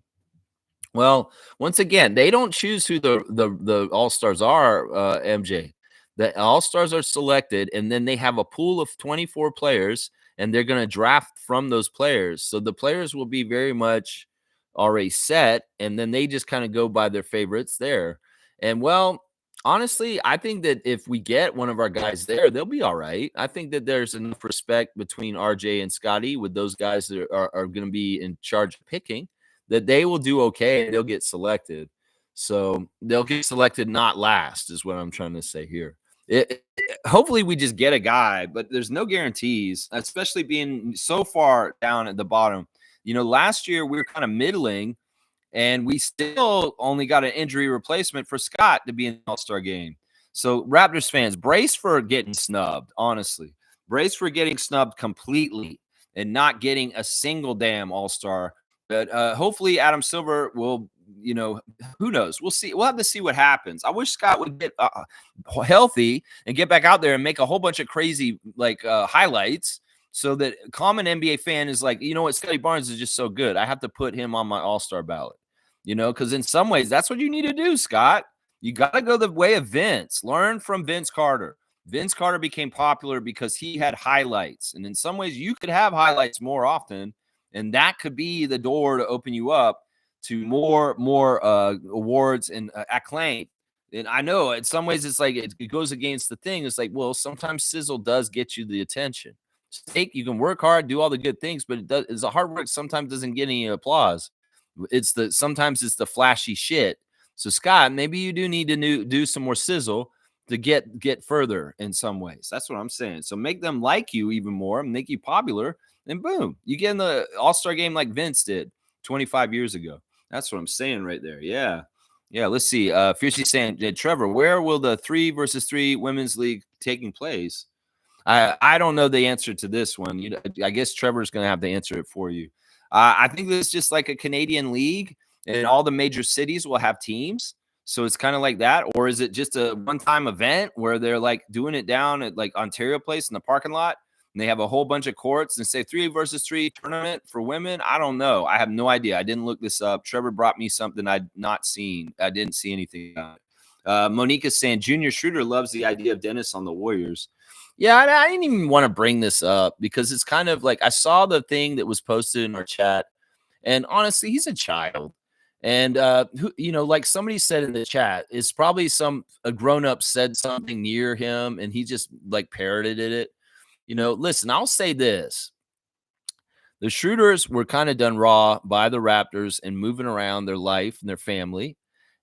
Well, once again, they don't choose who the All-Stars are, MJ. The All-Stars are selected, and then they have a pool of 24 players, and they're going to draft from those players. So the players will be very much already set, and then they just kind of go by their favorites there. And well, honestly, I think that if we get one of our guys there, they'll be all right. I think that there's enough respect between RJ and Scotty with those guys that are going to be in charge of picking, that they will do okay and they'll get selected. So they'll get selected, not last, is what I'm trying to say here. Hopefully we just get a guy, but there's no guarantees, especially being so far down at the bottom. You know, last year we were kind of middling, and we still only got an injury replacement for Scott to be in the All-Star game. So Raptors fans, brace for getting snubbed, honestly. Brace for getting snubbed completely and not getting a single damn All-Star. But hopefully Adam Silver will, you know, who knows? We'll see. We'll have to see what happens. I wish Scott would get healthy and get back out there and make a whole bunch of crazy highlights, so that a common NBA fan is like, you know what, Scotty Barnes is just so good, I have to put him on my All-Star ballot. You know, because in some ways, that's what you need to do, Scott. You got to go the way of Vince. Learn from Vince Carter. Vince Carter became popular because he had highlights. And in some ways, you could have highlights more often, and that could be the door to open you up to more awards and acclaim. And I know in some ways it's like it goes against the thing. It's like, well, sometimes sizzle does get you the attention. Steak, you can work hard, do all the good things, but it's a hard work sometimes doesn't get any applause. Sometimes it's the flashy shit. So Scott, maybe you do need to do some more sizzle to get further in some ways. That's what I'm saying. So make them like you even more, make you popular, and boom, you get in the All-Star game like Vince did 25 years ago. That's what I'm saying right there. Yeah. Yeah, let's see. Fiercely saying, Trevor, where will the 3 versus 3 women's league taking place? I don't know the answer to this one. I guess Trevor's going to have to answer it for you. I think this is just like a Canadian league, and all the major cities will have teams. So it's kind of like that, or is it just a one-time event where they're like doing it down at like Ontario Place in the parking lot, and they have a whole bunch of courts and say 3 versus 3 tournament for women? I don't know. I have no idea. I didn't look this up. Trevor brought me something I'd not seen. I didn't see anything about it. Monique is saying Junior Schroeder loves the idea of Dennis on the Warriors. Yeah, I didn't even want to bring this up because it's kind of like I saw the thing that was posted in our chat, and honestly, he's a child. And like somebody said in the chat, it's probably a grown-up said something near him and he just like parroted it. Listen, I'll say this. The Schroeders were kind of done raw by the Raptors and moving around their life and their family.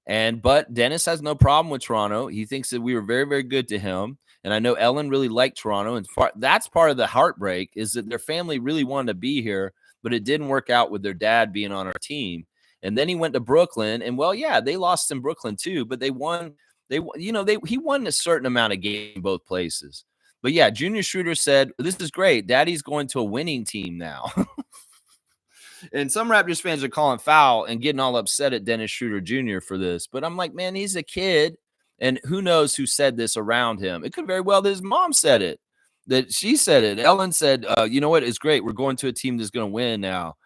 But Dennis has no problem with Toronto. He thinks that we were very, very good to him. And I know Ellen really liked Toronto. And that's part of the heartbreak is that their family really wanted to be here, but it didn't work out with their dad being on our team. And then he went to Brooklyn. And, well, yeah, they lost in Brooklyn too, but they won. He won a certain amount of games in both places. But, yeah, Junior Schroeder said, this is great. Daddy's going to a winning team now. And some Raptors fans are calling foul and getting all upset at Dennis Schroeder Jr. for this. But I'm like, man, he's a kid. And who knows who said this around him? It could very well that his mom said it, that she said it. Ellen said, you know what? It's great. We're going to a team that's going to win now,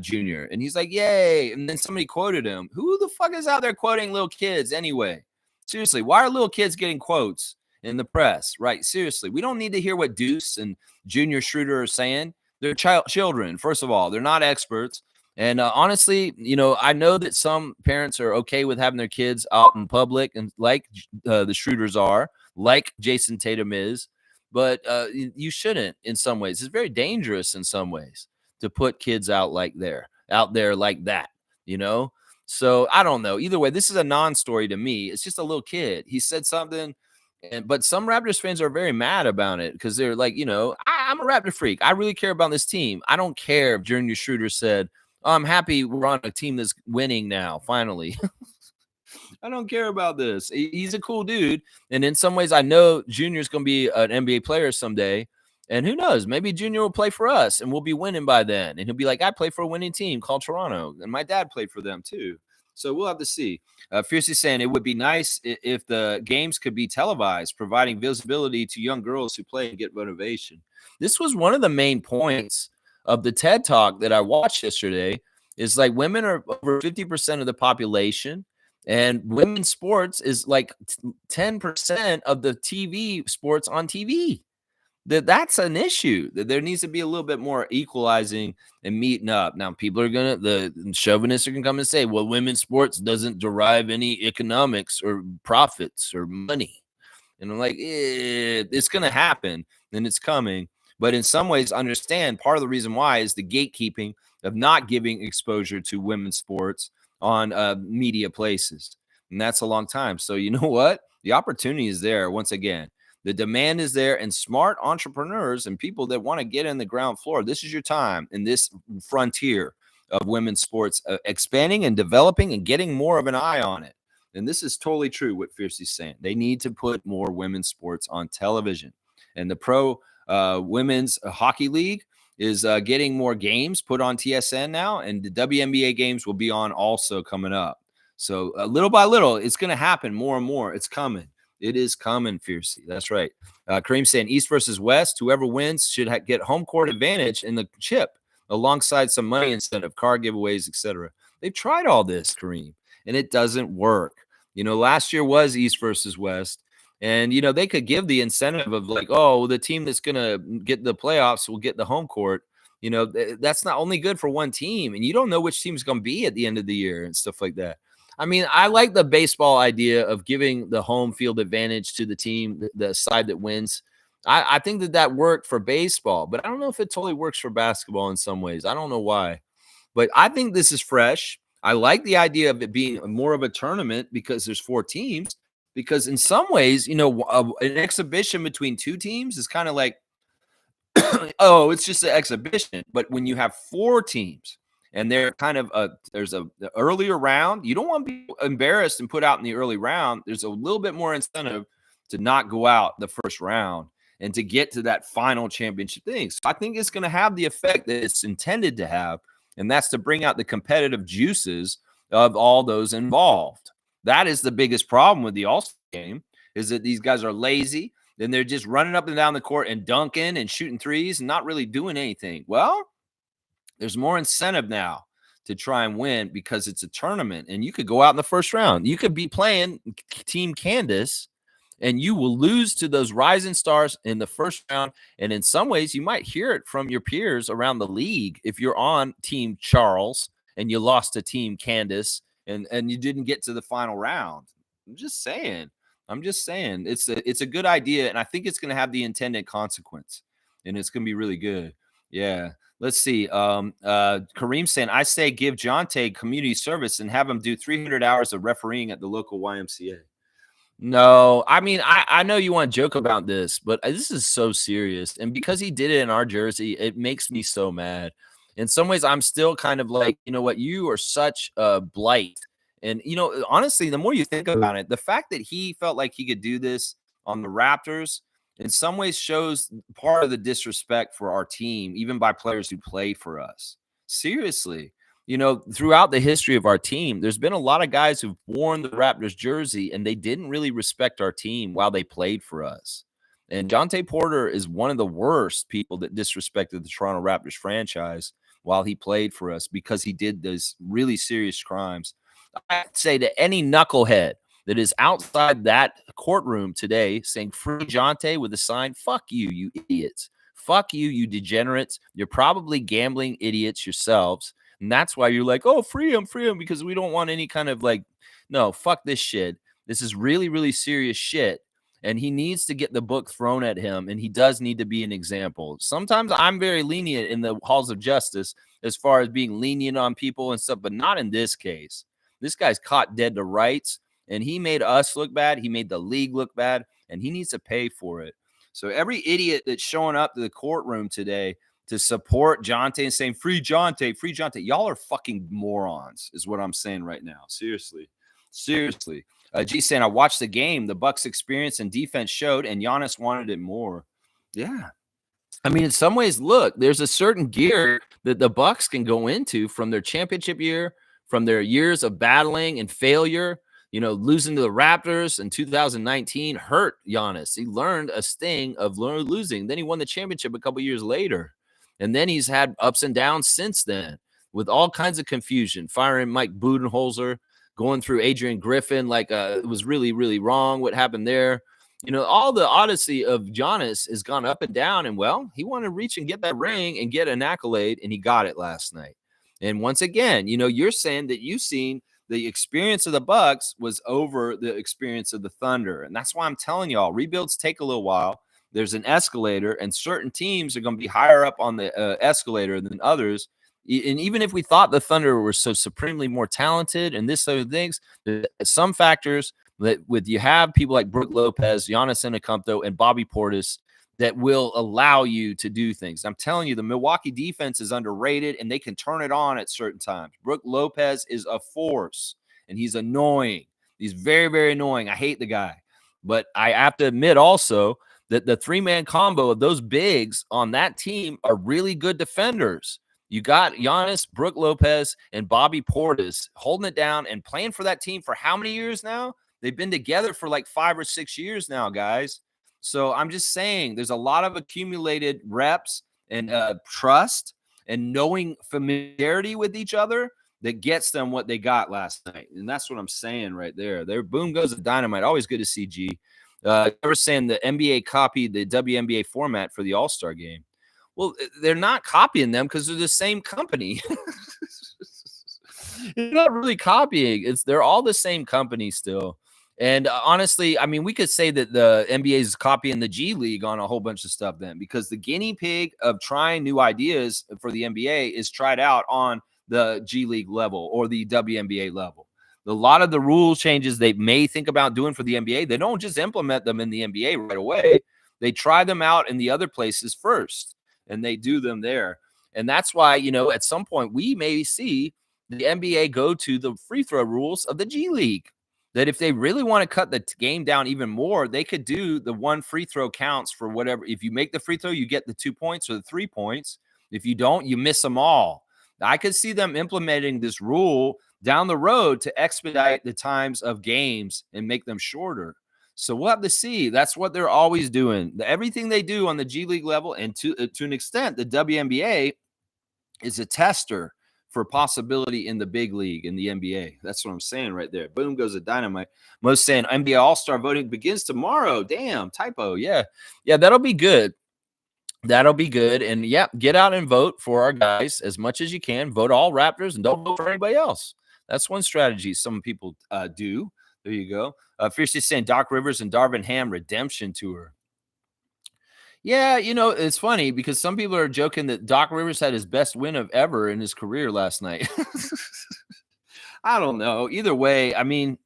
Junior. And he's like, yay. And then somebody quoted him. Who the fuck is out there quoting little kids anyway? Seriously, why are little kids getting quotes in the press? Right? Seriously, we don't need to hear what Deuce and Junior Schroeder are saying. They're children, first of all. They're not experts. And honestly, I know that some parents are okay with having their kids out in public, and like the Schroeders are, like Jason Tatum is. But you shouldn't in some ways. It's very dangerous in some ways to put kids out there like that, So I don't know. Either way, this is a non-story to me. It's just a little kid. He said something. But some Raptors fans are very mad about it because they're like, I'm a Raptor freak. I really care about this team. I don't care if Junior Schroeder said, I'm happy we're on a team that's winning now, finally. I don't care about this. He's a cool dude. And in some ways, I know Junior's going to be an NBA player someday. And who knows? Maybe Junior will play for us and we'll be winning by then. And he'll be like, I play for a winning team called Toronto. And my dad played for them too. So we'll have to see. Fiercely saying it would be nice if the games could be televised, providing visibility to young girls who play and get motivation. This was one of the main points of the TED Talk that I watched yesterday. Is like women are over 50% of the population, and women's sports is like 10% of the TV sports on TV. That's an issue. That there needs to be a little bit more equalizing and meeting up. Now, people are the chauvinists are gonna come and say, well, women's sports doesn't derive any economics or profits or money. And I'm like, it's gonna happen and it's coming. But in some ways, understand part of the reason why is the gatekeeping of not giving exposure to women's sports on media places. And that's a long time. So you know what? The opportunity is there once again. The demand is there, and smart entrepreneurs and people that want to get in the ground floor, this is your time in this frontier of women's sports, expanding and developing and getting more of an eye on it. And this is totally true what Fiercey's saying. They need to put more women's sports on television. And the pro women's hockey league is getting more games put on TSN now, and the WNBA games will be on also coming up. So little by little, it's going to happen more and more. It's coming. It is coming, Fiercey. That's right. Kareem saying East versus West. Whoever wins should get home court advantage in the chip alongside some money incentive, car giveaways, etc. They've tried all this, Kareem, and it doesn't work. Last year was East versus West. And, they could give the incentive of like, oh, the team that's going to get the playoffs will get the home court. That's not only good for one team. And you don't know which team's going to be at the end of the year and stuff like that. I mean, I like the baseball idea of giving the home field advantage to the team, the side that wins. I think that worked for baseball, but I don't know if it totally works for basketball in some ways. I don't know why, but I think this is fresh. I like the idea of it being more of a tournament because there's 4 teams. Because in some ways, an exhibition between 2 teams is kind of like, oh, it's just an exhibition. But when you have 4 teams and they're kind of there's the earlier round, you don't want to be embarrassed and put out in the early round. There's a little bit more incentive to not go out the first round and to get to that final championship thing. So I think it's going to have the effect that it's intended to have, and that's to bring out the competitive juices of all those involved. That is the biggest problem with the All-Star game, is that these guys are lazy. Then they're just running up and down the court and dunking and shooting threes and not really doing anything. Well, there's more incentive now to try and win because it's a tournament, and you could go out in the first round. You could be playing Team Candace, and you will lose to those rising stars in the first round. And in some ways, you might hear it from your peers around the league if you're on Team Charles and you lost to Team Candace and you didn't get to the final round. I'm just saying it's a good idea, and I think it's going to have the intended consequence, and it's going to be really good. Yeah. Let's see. Kareem saying, I say give Jontay community service and have him do 300 hours of refereeing at the local YMCA. No, I mean, I know you want to joke about this, but this is so serious. And because he did it in our jersey, it makes me so mad. In some ways, I'm still kind of like, you know what, you are such a blight. And, honestly, the more you think about it, the fact that he felt like he could do this on the Raptors in some ways shows part of the disrespect for our team, even by players who play for us. Seriously. Throughout the history of our team, there's been a lot of guys who've worn the Raptors jersey and they didn't really respect our team while they played for us. And Jontay Porter is one of the worst people that disrespected the Toronto Raptors franchise while he played for us because he did those really serious crimes. I'd say to any knucklehead that is outside that courtroom today saying free Jontay with a sign, fuck you, you idiots. Fuck you, you degenerates. You're probably gambling idiots yourselves. And that's why you're like, oh, free him, because we don't want any kind of like, no, fuck this shit. This is really, really serious shit. And he needs to get the book thrown at him. And he does need to be an example. Sometimes I'm very lenient in the halls of justice as far as being lenient on people and stuff, but not in this case. This guy's caught dead to rights, and he made us look bad. He made the league look bad, and he needs to pay for it. So every idiot that's showing up to the courtroom today to support Jontay and saying free Jontay, y'all are fucking morons, is what I'm saying right now. Seriously. G saying, I watched the game. The Bucks' experience and defense showed, and Giannis wanted it more. Yeah. I mean, in some ways, look, there's a certain gear that the Bucks can go into from their championship year, from their years of battling and failure. Losing to the Raptors in 2019 hurt Giannis. He learned a sting of losing. Then he won the championship a couple years later. And then he's had ups and downs since then with all kinds of confusion, firing Mike Budenholzer, going through Adrian Griffin like it was really, really wrong what happened there. All the odyssey of Giannis has gone up and down. And, well, he wanted to reach and get that ring and get an accolade, and he got it last night. And once again, you're saying that you've seen the experience of the Bucks was over the experience of the Thunder. And that's why I'm telling y'all, rebuilds take a little while. There's an escalator, and certain teams are going to be higher up on the escalator than others. And even if we thought the Thunder were so supremely more talented and this other things, some factors that you have people like Brook Lopez, Giannis Antetokounmpo, and Bobby Portis that will allow you to do things. I'm telling you, the Milwaukee defense is underrated, and they can turn it on at certain times. Brook Lopez is a force, and he's annoying. He's very, very annoying. I hate the guy. But I have to admit also that the three-man combo of those bigs on that team are really good defenders. You got Giannis, Brook Lopez, and Bobby Portis holding it down and playing for that team for how many years now? They've been together for like 5 or 6 years now, guys. So I'm just saying there's a lot of accumulated reps and trust and knowing familiarity with each other that gets them what they got last night. And that's what I'm saying right there. There, boom goes the dynamite. Always good to see, G. They were saying the NBA copied the WNBA format for the All-Star game. Well, they're not copying them because they're the same company. It's not really copying. They're all the same company still. And honestly, I mean, we could say that the NBA is copying the G League on a whole bunch of stuff then, because the guinea pig of trying new ideas for the NBA is tried out on the G League level or the WNBA level. A lot of the rule changes they may think about doing for the NBA, they don't just implement them in the NBA right away. They try them out in the other places first, and they do them there. And that's why, at some point we may see the NBA go to the free throw rules of the G League. That if they really want to cut the game down even more, they could do the one free throw counts for whatever. If you make the free throw, you get the 2 points or the 3 points. If you don't, you miss them all. I could see them implementing this rule down the road to expedite the times of games and make them shorter. So we'll have to see. That's what they're always doing. Everything they do on the G League level, and to an extent, the WNBA is a tester for possibility in the big league, in the NBA. That's what I'm saying right there. Boom goes the dynamite. Most saying NBA All-Star voting begins tomorrow. Damn, typo. Yeah, that'll be good. That'll be good. And yeah, get out and vote for our guys as much as you can. Vote all Raptors and don't vote for anybody else. That's one strategy some people do. There you go. Fiercely saying Doc Rivers and Darvin Ham redemption tour. Yeah, it's funny because some people are joking that Doc Rivers had his best win of ever in his career last night. I don't know. Either way, I mean,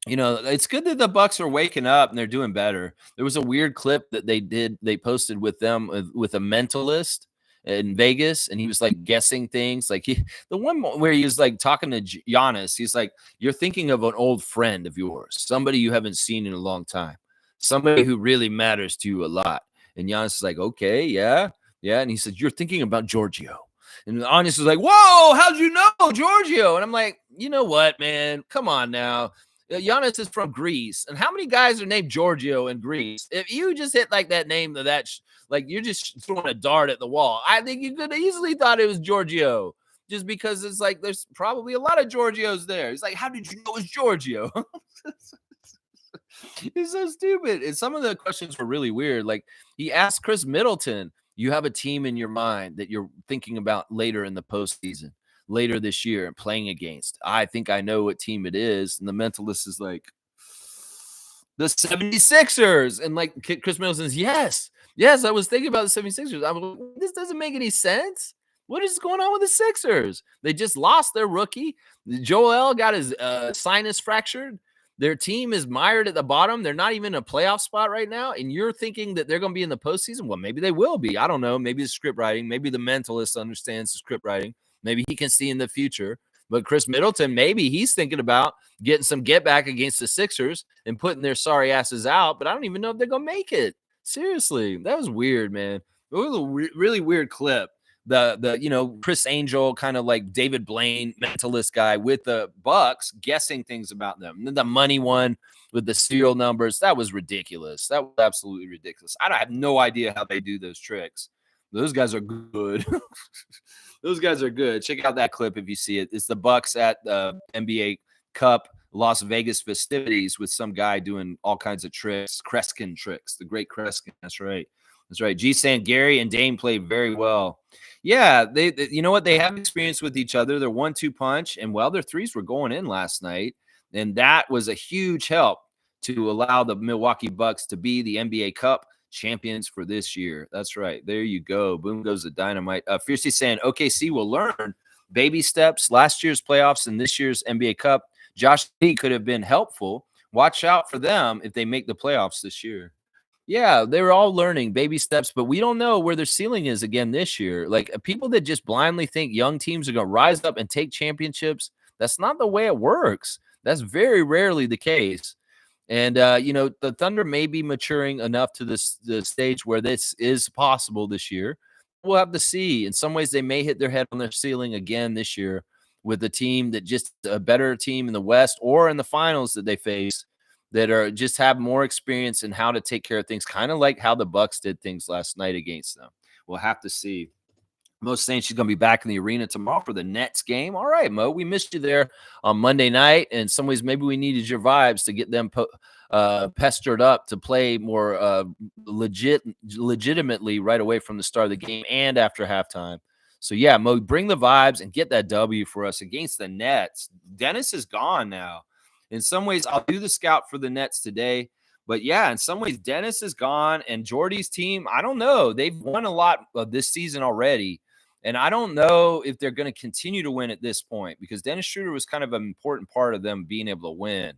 it's good that the Bucks are waking up and they're doing better. There was a weird clip that they posted with them with a mentalist in Vegas, and he was like guessing things. Like the one where he was like talking to Giannis, he's like, "You're thinking of an old friend of yours, somebody you haven't seen in a long time, somebody who really matters to you a lot." And Giannis is like, "Okay, yeah." And he said, "You're thinking about Giorgio." And Giannis was like, "Whoa, how'd you know Giorgio?" And I'm like, you know what, man? Come on now. Giannis is from Greece. And how many guys are named Giorgio in Greece? If you just hit like that name of that, like you're just throwing a dart at the wall. I think you could have easily thought it was Giorgio, just because it's like there's probably a lot of Giorgios there. He's like, how did you know it was Giorgio? He's so stupid. And some of the questions were really weird. Like he asked Chris Middleton, you have a team in your mind that you're thinking about later in the postseason, later this year and playing against. I think I know what team it is. And the mentalist is like, the 76ers. And like Chris Middleton's, yes, I was thinking about the 76ers. I'm like, this doesn't make any sense. What is going on with the Sixers? They just lost their rookie. Joel got his sinus fractured. Their team is mired at the bottom. They're not even in a playoff spot right now. And you're thinking that they're going to be in the postseason? Well, maybe they will be. I don't know. Maybe the script writing. Maybe the mentalist understands the script writing. Maybe he can see in the future. But Chris Middleton, maybe he's thinking about getting some get back against the Sixers and putting their sorry asses out. But I don't even know if they're going to make it. Seriously, that was weird, man. It was a really weird clip. The Chris Angel kind of like David Blaine mentalist guy with the Bucks guessing things about them. And then the money one with the serial numbers, that was ridiculous. That was absolutely ridiculous. I have no idea how they do those tricks. Those guys are good. Those guys are good. Check out that clip if you see it. It's the Bucks at the NBA Cup Las Vegas festivities with some guy doing all kinds of tricks, Kreskin tricks, the great Kreskin. That's right. G saying Gary and Dame played very well. Yeah, they you know what? They have experience with each other. Their 1-2 punch, and their threes were going in last night. And that was a huge help to allow the Milwaukee Bucks to be the NBA Cup champions for this year. That's right. There you go. Boom goes the dynamite. Fiercely saying OKC will learn baby steps. Last year's playoffs and this year's NBA Cup. Josh Lee could have been helpful. Watch out for them if they make the playoffs this year. Yeah, they were all learning baby steps, but we don't know where their ceiling is again this year. Like people that just blindly think young teams are going to rise up and take championships, that's not the way it works. That's very rarely the case. And, the Thunder may be maturing enough to the stage where this is possible this year. We'll have to see. In some ways, they may hit their head on their ceiling again this year with a team that just a better team in the West or in the finals that they face that are just have more experience in how to take care of things, kind of like how the Bucks did things last night against them. We'll have to see. Mo's saying she's going to be back in the arena tomorrow for the Nets game. All right, Mo, we missed you there on Monday night. In some ways, maybe we needed your vibes to get them pestered up to play more legitimately right away from the start of the game and after halftime. So yeah, Mo, bring the vibes and get that W for us against the Nets. Dennis is gone now. In some ways, I'll do the scout for the Nets today. But yeah, in some ways, Dennis is gone. And Jordy's team, I don't know. They've won a lot of this season already. And I don't know if they're going to continue to win at this point because Dennis Schroeder was kind of an important part of them being able to win.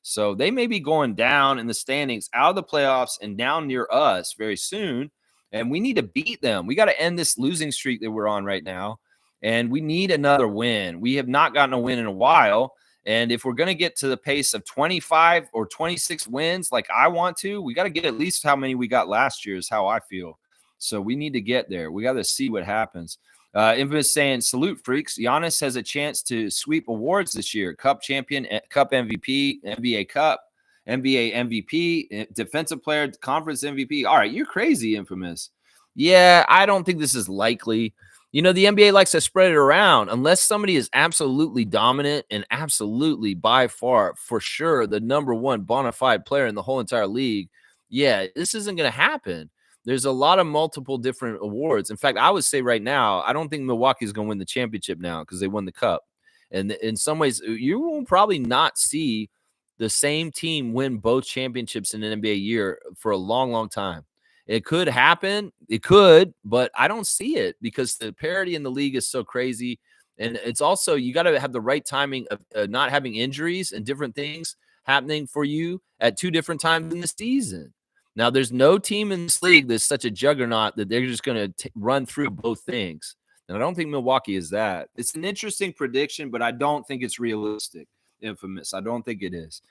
So they may be going down in the standings out of the playoffs and down near us very soon. And we need to beat them. We got to end this losing streak that we're on right now. And we need another win. We have not gotten a win in a while. And if we're going to get to the pace of 25 or 26 wins like I want to, we got to get at least how many we got last year is how I feel. So we need to get there. We got to see what happens. Infamous saying, salute freaks. Giannis has a chance to sweep awards this year. Cup champion, Cup MVP, NBA Cup, NBA MVP, defensive player, conference MVP. All right, you're crazy, Infamous. Yeah, I don't think this is likely. You know, the NBA likes to spread it around unless somebody is absolutely dominant and absolutely by far, for sure, the number one bona fide player in the whole entire league. Yeah, this isn't going to happen. There's a lot of multiple different awards. In fact, I would say right now, I don't think Milwaukee's going to win the championship now because they won the cup. And in some ways, you will probably not see the same team win both championships in an NBA year for a long, long time. It could happen. It could, but I don't see it because the parity in the league is so crazy. And it's also, you got to have the right timing of not having injuries and different things happening for you at two different times in the season. Now, there's no team in this league that's such a juggernaut that they're just going to run through both things. And I don't think Milwaukee is that. It's an interesting prediction, but I don't think it's realistic. Infamous. I don't think it is.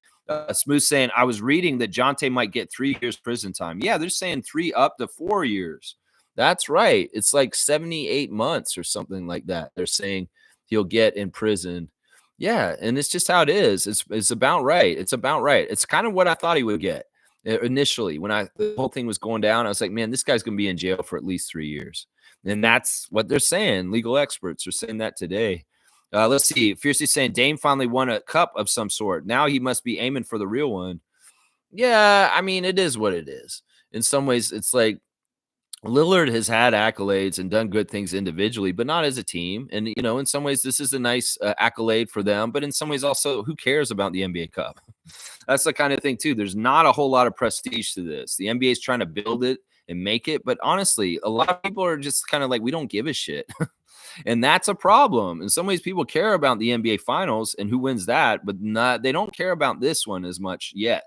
Smooth saying, I was reading that Jontay might get 3 years prison time. Yeah, they're saying 3 up to 4 years. That's right. It's like 78 months or something like that. They're saying he'll get in prison. Yeah, and it's just how it is. It's about right. It's about right. It's kind of what I thought he would get initially when the whole thing was going down. I was like, man, this guy's going to be in jail for at least 3 years. And that's what they're saying. Legal experts are saying that today. Let's see. Fiercely saying Dame finally won a cup of some sort. Now he must be aiming for the real one. Yeah, I mean, it is what it is. In some ways, it's like Lillard has had accolades and done good things individually, but not as a team. And, you know, in some ways, this is a nice accolade for them. But in some ways, also, who cares about the NBA Cup? That's the kind of thing, too. There's not a whole lot of prestige to this. The NBA is trying to build it and make it. But honestly, a lot of people are just kind of like, we don't give a shit. And that's a problem. In some ways, people care about the NBA Finals and who wins that, but they don't care about this one as much yet.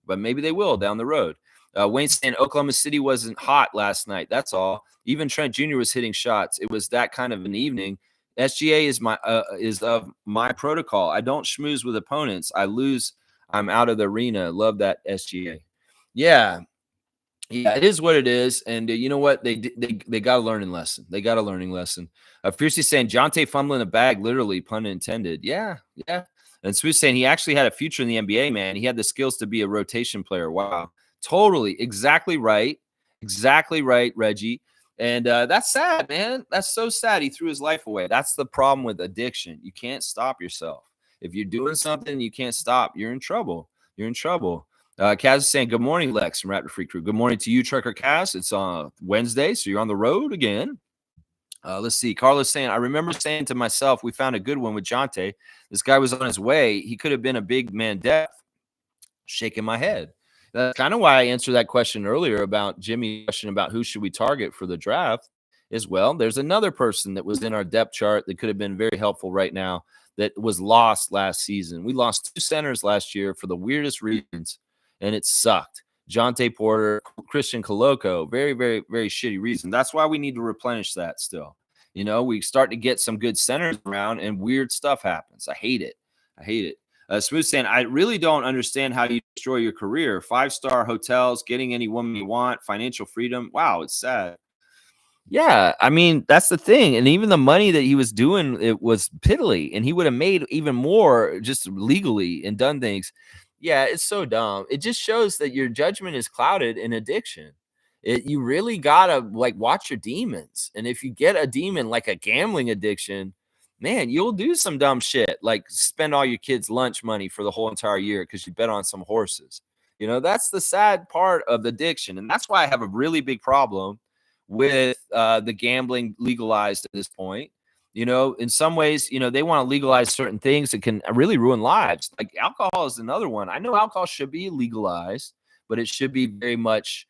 But maybe they will down the road. Wayne saying Oklahoma City wasn't hot last night. That's all. Even Trent Jr. was hitting shots. It was that kind of an evening. SGA is of my protocol. I don't schmooze with opponents. I lose. I'm out of the arena. Love that, SGA. Yeah, it is what it is. And you know what? They got a learning lesson. They got a learning lesson. Fiercely saying Jontay fumbling a bag, literally, pun intended. Yeah. And Smooth saying he actually had a future in the NBA, man. He had the skills to be a rotation player. Wow. Totally. Exactly right, Reggie. And that's sad, man. That's so sad. He threw his life away. That's the problem with addiction. You can't stop yourself. If you're doing something you can't stop, you're in trouble. Kaz is saying, good morning, Lex from Raptor Free Crew. Good morning to you, Trucker Kaz. It's Wednesday, so you're on the road again. Let's see. Carlos saying, I remember saying to myself, we found a good one with Jontay. This guy was on his way. He could have been a big man depth. Shaking my head. That's kind of why I answered that question earlier about Jimmy's question about who should we target for the draft as well. There's another person that was in our depth chart that could have been very helpful right now that was lost last season. We lost 2 centers last year for the weirdest reasons, and it sucked. Jontay Porter, Christian Coloco, very, very, very shitty reason. That's why we need to replenish that still. You know, we start to get some good centers around and weird stuff happens. I hate it. Smooth saying, I really don't understand how you destroy your career. 5-star hotels, getting any woman you want, financial freedom. Wow, it's sad. Yeah, I mean, that's the thing. And even the money that he was doing, it was piddly. And he would have made even more just legally and done things. Yeah, it's so dumb. It just shows that your judgment is clouded in addiction. You really got to watch your demons. And if you get a demon like a gambling addiction, man, you'll do some dumb shit like spend all your kids' lunch money for the whole entire year because you bet on some horses. You know, that's the sad part of addiction. And that's why I have a really big problem with the gambling legalized at this point. In some ways, they want to legalize certain things that can really ruin lives. Like alcohol is another one. I know alcohol should be legalized, but it should be very much,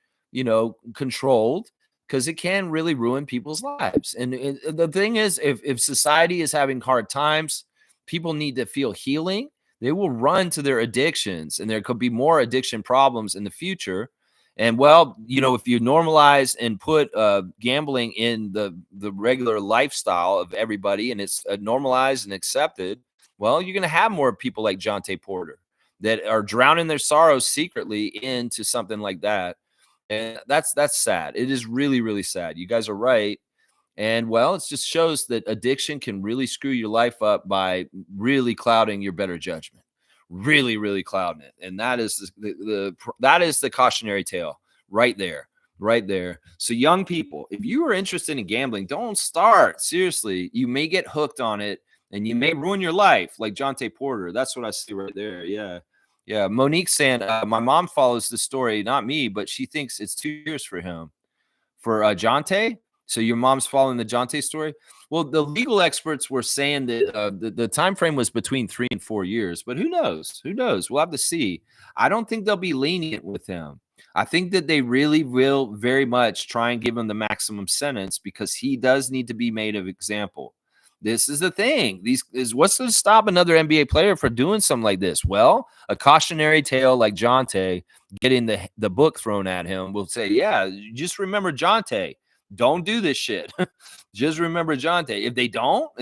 controlled, because it can really ruin people's lives. And the thing is, if society is having hard times, people need to feel healing. They will run to their addictions, and there could be more addiction problems in the future. And well, if you normalize and put gambling in the regular lifestyle of everybody, and it's normalized and accepted, well, you're going to have more people like Jontay Porter that are drowning their sorrows secretly into something like that. And that's sad. It is really, really sad. You guys are right. And well, it just shows that addiction can really screw your life up by really clouding your better judgment, really, really clouding it. And that is that is the cautionary tale right there, right there. So young people, if you are interested in gambling, don't start. Seriously, you may get hooked on it and you may ruin your life, like Jontay Porter. That's what I see right there. Yeah. Yeah, Monique saying, my mom follows the story, not me, but she thinks it's 2 years for him. For Jontay? So your mom's following the Jontay story? Well, the legal experts were saying that the time frame was between 3 and 4 years, but who knows? Who knows? We'll have to see. I don't think they'll be lenient with him. I think that they really will very much try and give him the maximum sentence, because he does need to be made of example. This is the thing. What's to stop another NBA player for doing something like this? Well, a cautionary tale like Jontay getting the book thrown at him will say, yeah, just remember Jontay. Don't do this shit. Just remember Jontay. If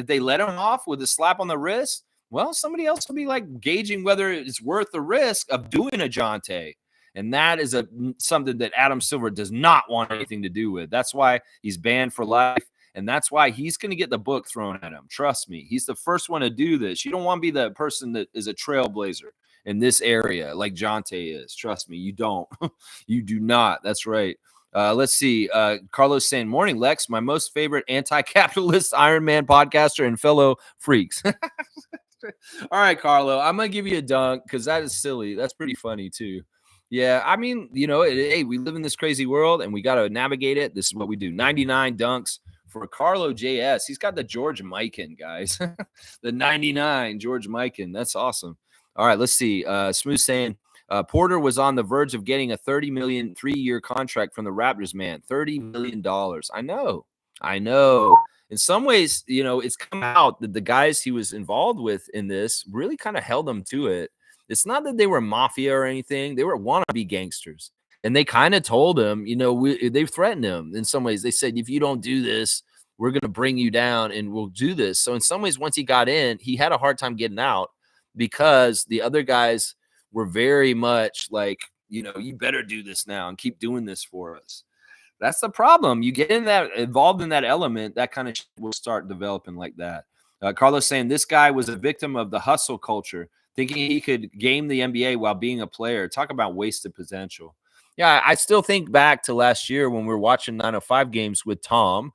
they let him off with a slap on the wrist, well, somebody else will be like gauging whether it's worth the risk of doing a Jontay. And that is something that Adam Silver does not want anything to do with. That's why he's banned for life. And that's why he's going to get the book thrown at him. Trust me. He's the first one to do this. You don't want to be the person that is a trailblazer in this area like Jontay is. Trust me. You don't. You do not. That's right. Let's see. Carlos saying, morning, Lex, my most favorite anti-capitalist Iron Man podcaster and fellow freaks. All right, Carlo, I'm going to give you a dunk because that is silly. That's pretty funny, too. Yeah, I mean, hey, we live in this crazy world and we got to navigate it. This is what we do. 99 dunks for Carlo JS. He's got the George Mikan, guys. The 99 George Mikan. That's awesome. All right, let's see. Smooth saying, Porter was on the verge of getting a $30 million 3-year contract from the Raptors, man. $30 million. I know. In some ways, it's come out that the guys he was involved with in this really kind of held him to it. It's not that they were mafia or anything. They were wannabe gangsters. And they kind of told him, they threatened him in some ways. They said, if you don't do this, we're going to bring you down and we'll do this. So in some ways, once he got in, he had a hard time getting out because the other guys were very much like, you better do this now and keep doing this for us. That's the problem. You get involved in that element, that kind of shit will start developing like that. Carlos saying this guy was a victim of the hustle culture, thinking he could game the NBA while being a player. Talk about wasted potential. Yeah, I still think back to last year when we were watching 905 games with Tom,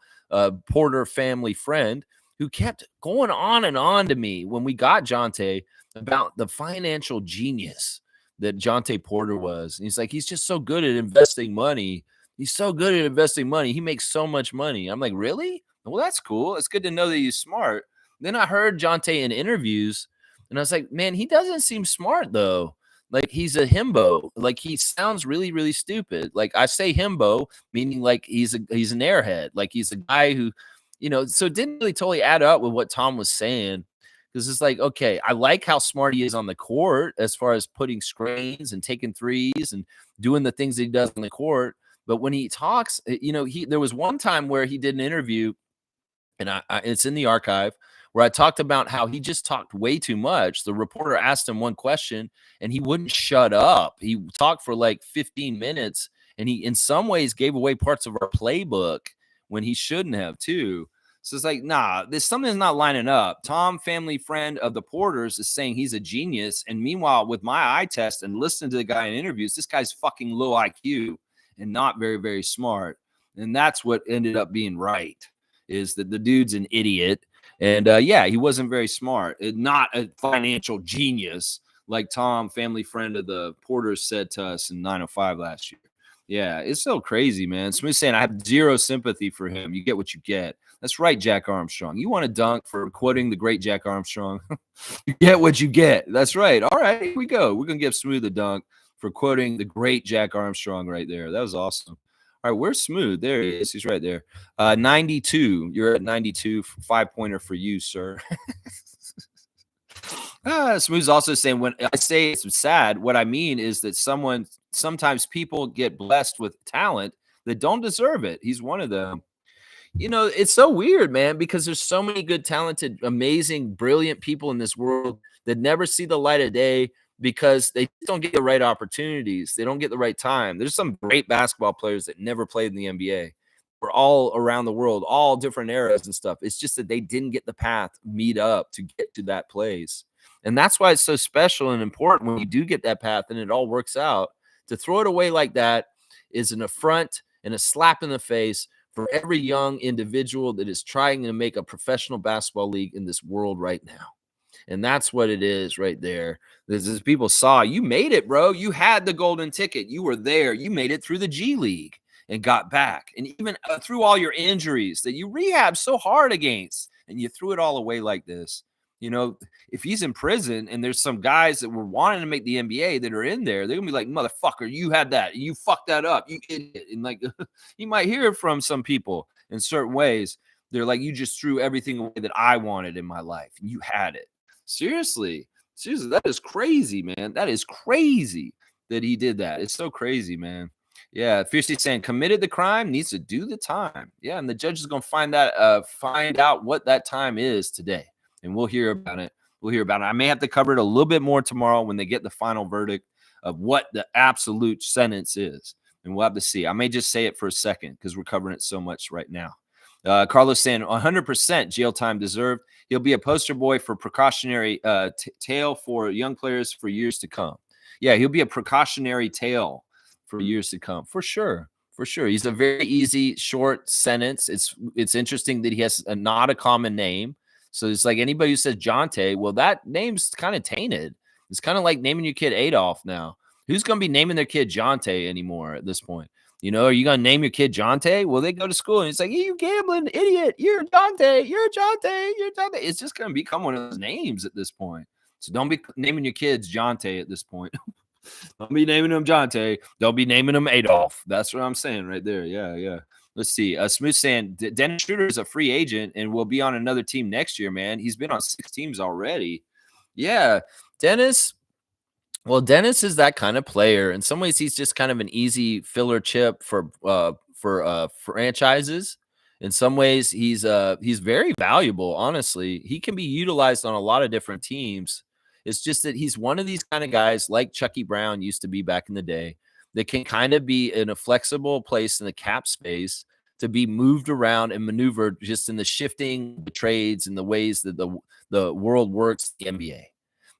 Porter family friend, who kept going on and on to me when we got Jontay about the financial genius that Jontay Porter was. And he's like, he's just so good at investing money. He's so good at investing money. He makes so much money. I'm like, really? Well, that's cool. It's good to know that he's smart. Then I heard Jontay in interviews, and I was like, man, he doesn't seem smart, though. Like, he's a himbo. Like, he sounds really, really stupid. Like, I say himbo, meaning like he's an airhead. Like, he's a guy who, so it didn't really totally add up with what Tom was saying. Because it's like, okay, I like how smart he is on the court as far as putting screens and taking threes and doing the things that he does on the court. But when he talks, there was one time where he did an interview, and it's in the archive, where I talked about how he just talked way too much. The reporter asked him one question, and he wouldn't shut up. He talked for like 15 minutes, and he, in some ways, gave away parts of our playbook when he shouldn't have, too. So it's like, nah, something's not lining up. Tom, family friend of the Porters, is saying he's a genius. And meanwhile, with my eye test and listening to the guy in interviews, this guy's fucking low IQ and not very, very smart. And that's what ended up being right, is that the dude's an idiot. And he wasn't very smart. Not a financial genius like Tom, family friend of the Porters, said to us in 905 last year. Yeah, it's so crazy, man. Smooth saying I have zero sympathy for him. You get what you get. That's right, Jack Armstrong. You want to dunk for quoting the great Jack Armstrong. You get what you get. That's right. All right, here we go. We're gonna give Smooth a dunk for quoting the great Jack Armstrong right there. That was awesome. All right, where's Smooth? There he is. He's right there. 92. You're at 92. 5-pointer for you, sir. Smooth's also saying when I say it's sad, what I mean is that sometimes people get blessed with talent that don't deserve it. He's one of them. It's so weird, man, because there's so many good, talented, amazing, brilliant people in this world that never see the light of day because they don't get the right opportunities. They don't get the right time. There's some great basketball players that never played in the NBA. We're all around the world, all different eras and stuff. It's just that they didn't get the path meet up to get to that place. And that's why it's so special and important when you do get that path and it all works out. To throw it away like that is an affront and a slap in the face for every young individual that is trying to make a professional basketball league in this world right now. And that's what it is right there. As people saw, you made it, bro. You had the golden ticket. You were there. You made it through the G League and got back. And even through all your injuries that you rehabbed so hard against, and you threw it all away like this. If he's in prison and there's some guys that were wanting to make the NBA that are in there, they're gonna be like, motherfucker, you had that. You fucked that up. You idiot. And like, you might hear it from some people in certain ways. They're like, you just threw everything away that I wanted in my life. And you had it. Seriously, that is crazy, man. That is crazy that he did that. It's so crazy, man. Yeah, Fiercely saying committed the crime, needs to do the time. Yeah, and the judge is gonna find out what that time is today. And we'll hear about it. I may have to cover it a little bit more tomorrow when they get the final verdict of what the absolute sentence is. And we'll have to see. I may just say it for a second because we're covering it so much right now. Carlos saying 100% jail time deserved. He'll be a poster boy for precautionary tale for young players for years to come. Yeah, he'll be a precautionary tale for years to come. For sure. For sure. He's a very easy, short sentence. It's interesting that he has not a common name. So it's like anybody who says Jontay, well, that name's kind of tainted. It's kind of like naming your kid Adolf now. Who's going to be naming their kid Jontay anymore at this point? Are you going to name your kid Jontay? Well, they go to school and it's like, you gambling idiot. You're Jontay. You're Jontay. You're Jontay. It's just going to become one of those names at this point. So don't be naming your kids Jontay at this point. Don't be naming them Jontay. Don't be naming them Adolf. That's what I'm saying right there. Yeah. Let's see. Smooth saying Dennis Schroeder is a free agent and will be on another team next year, man. He's been on 6 teams already. Yeah. Dennis is that kind of player. In some ways, he's just kind of an easy filler chip for franchises. In some ways, he's very valuable, honestly. He can be utilized on a lot of different teams. It's just that he's one of these kind of guys like Chucky Brown used to be back in the day that can kind of be in a flexible place in the cap space to be moved around and maneuvered just in the shifting trades and the ways that the world works, the NBA.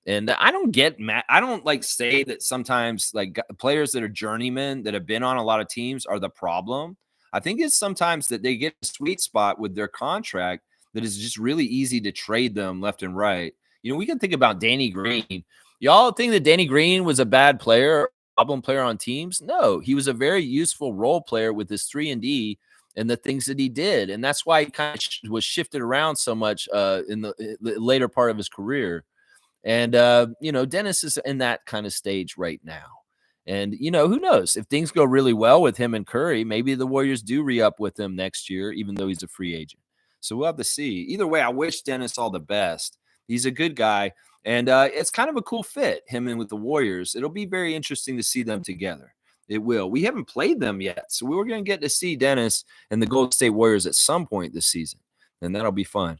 And I don't get mad. I don't like say that sometimes like players that are journeymen that have been on a lot of teams are the problem. I think it's sometimes that they get a sweet spot with their contract that is just really easy to trade them left and right. We can think about Danny Green. Y'all think that Danny Green was a bad player, problem player on teams? No, he was a very useful role player with his 3-and-D and the things that he did. And that's why he kind of was shifted around so much in the later part of his career. And, Dennis is in that kind of stage right now. And, who knows? If things go really well with him and Curry, maybe the Warriors do re-up with him next year, even though he's a free agent. So we'll have to see. Either way, I wish Dennis all the best. He's a good guy. And it's kind of a cool fit, him in with the Warriors. It'll be very interesting to see them together. It will. We haven't played them yet. So we're going to get to see Dennis and the Golden State Warriors at some point this season. And that'll be fun.